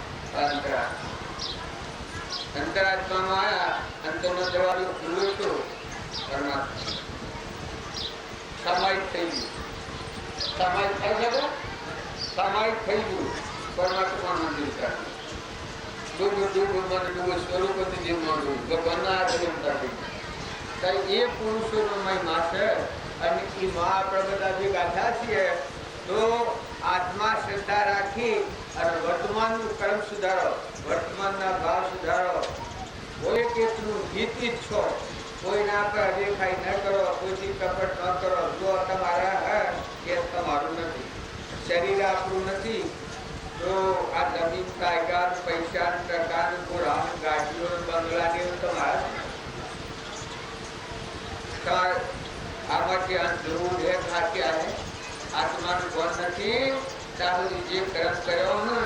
અંતરાત્મામાં આયા, અંતરનો દરવાજો ખુલ્લો હતો, પરમાત્મા સમાહિત થઈ ગયું. સમાહિત થઈ શકે, સમાહિત થઈ ગયું પરમાત્મા મંદિર સાથે. સ્વરૂપ જે મળ્યું ભગવાનના એ પુરુષોનો મહિમા છે. અને એ માં આપણે બધા જે ગાથા છીએ તો આત્મા શ્રદ્ધા રાખી અને વર્તમાનનું કર્મ સુધારો, વર્તમાનના ભાવ સુધારો. કોઈ કેટલું હિત ઈચ્છો, કોઈના પર અદેખાઈ ન કરો, કોઈથી કપટ ન કરો. જો તમારા હે એ તમારું નથી, શરીર આપણું નથી. તો આ જમીન કાયગા પૈસા ટકા ઘોડા ગાડીઓ બંગલાની તમારા આમાંથી અંત જરૂર છે. ખાત્યા છે આત્માનું કોણ નથી. ત્યાં સુધી જે કર્મ કર્યો ને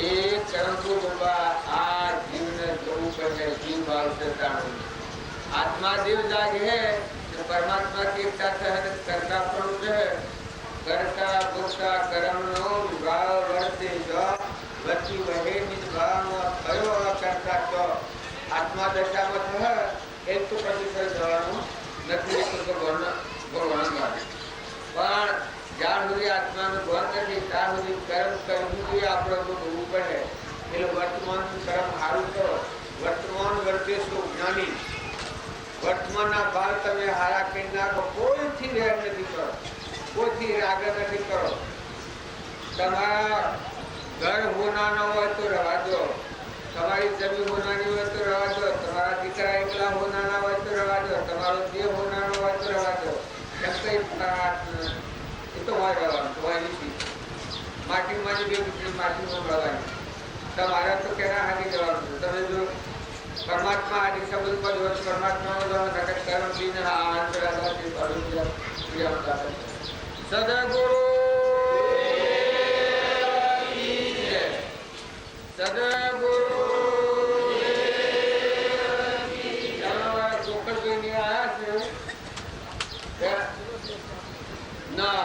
એ કર્મ તો બાબા આ જીવને જવું પડે. જીવ ભાવશે તાણું આત્મા દેવ જાગે હે પરમાત્મા की एकता है, करता પણ છે. કરતા ભોગતા કર્મનો ભાવ વર્તે જો વચ્ચી વહે નિજ ભાવમાં થયો કરતા તો આત્મા દશામાં થયો એ તો પછી થઈ જવાનું નથી. તો ભગવાન ગાડે પણ જ્યાં સુધી આત્માનું ભાન નથી ત્યાં સુધી કર્મ કરવું જોઈએ. આપણે ભોગવવું પડે. એટલે વર્તમાનનું કર્મ સારું કરો. વર્તમાન વર્તે શું જ્ઞાની. વર્તમાનના ભાવ તમે હારા કરી નાખો. કોઈથી વેર નથી કરો, કોઈથી રાગ નથી કરો. તમારા ઘર હોનાનો હોય તો રહેવા દો, તમારી જમીન હોનાની હોય તો રહેવા દો, તમારા દીકરા એકલા હોનાના હોય તો રહેવા દો, તમારો દેહ હોનાનો હોય તો રહેવા દો. એ તો હોય રહેવાનું, હોય નથી. માટીમાં બે દીકરી માટીમાં રહેવાની. તમારે તો કેના હાથી જવાનું છે. તમે જો પરમાત્મા આદિ સંબંધ પર હોય પરમાત્માનો નકટ કર્મ લઈને આ અંતરાથી સદગુરુ સદગુરુ ચોખડ જોઈને આવ્યા છે ના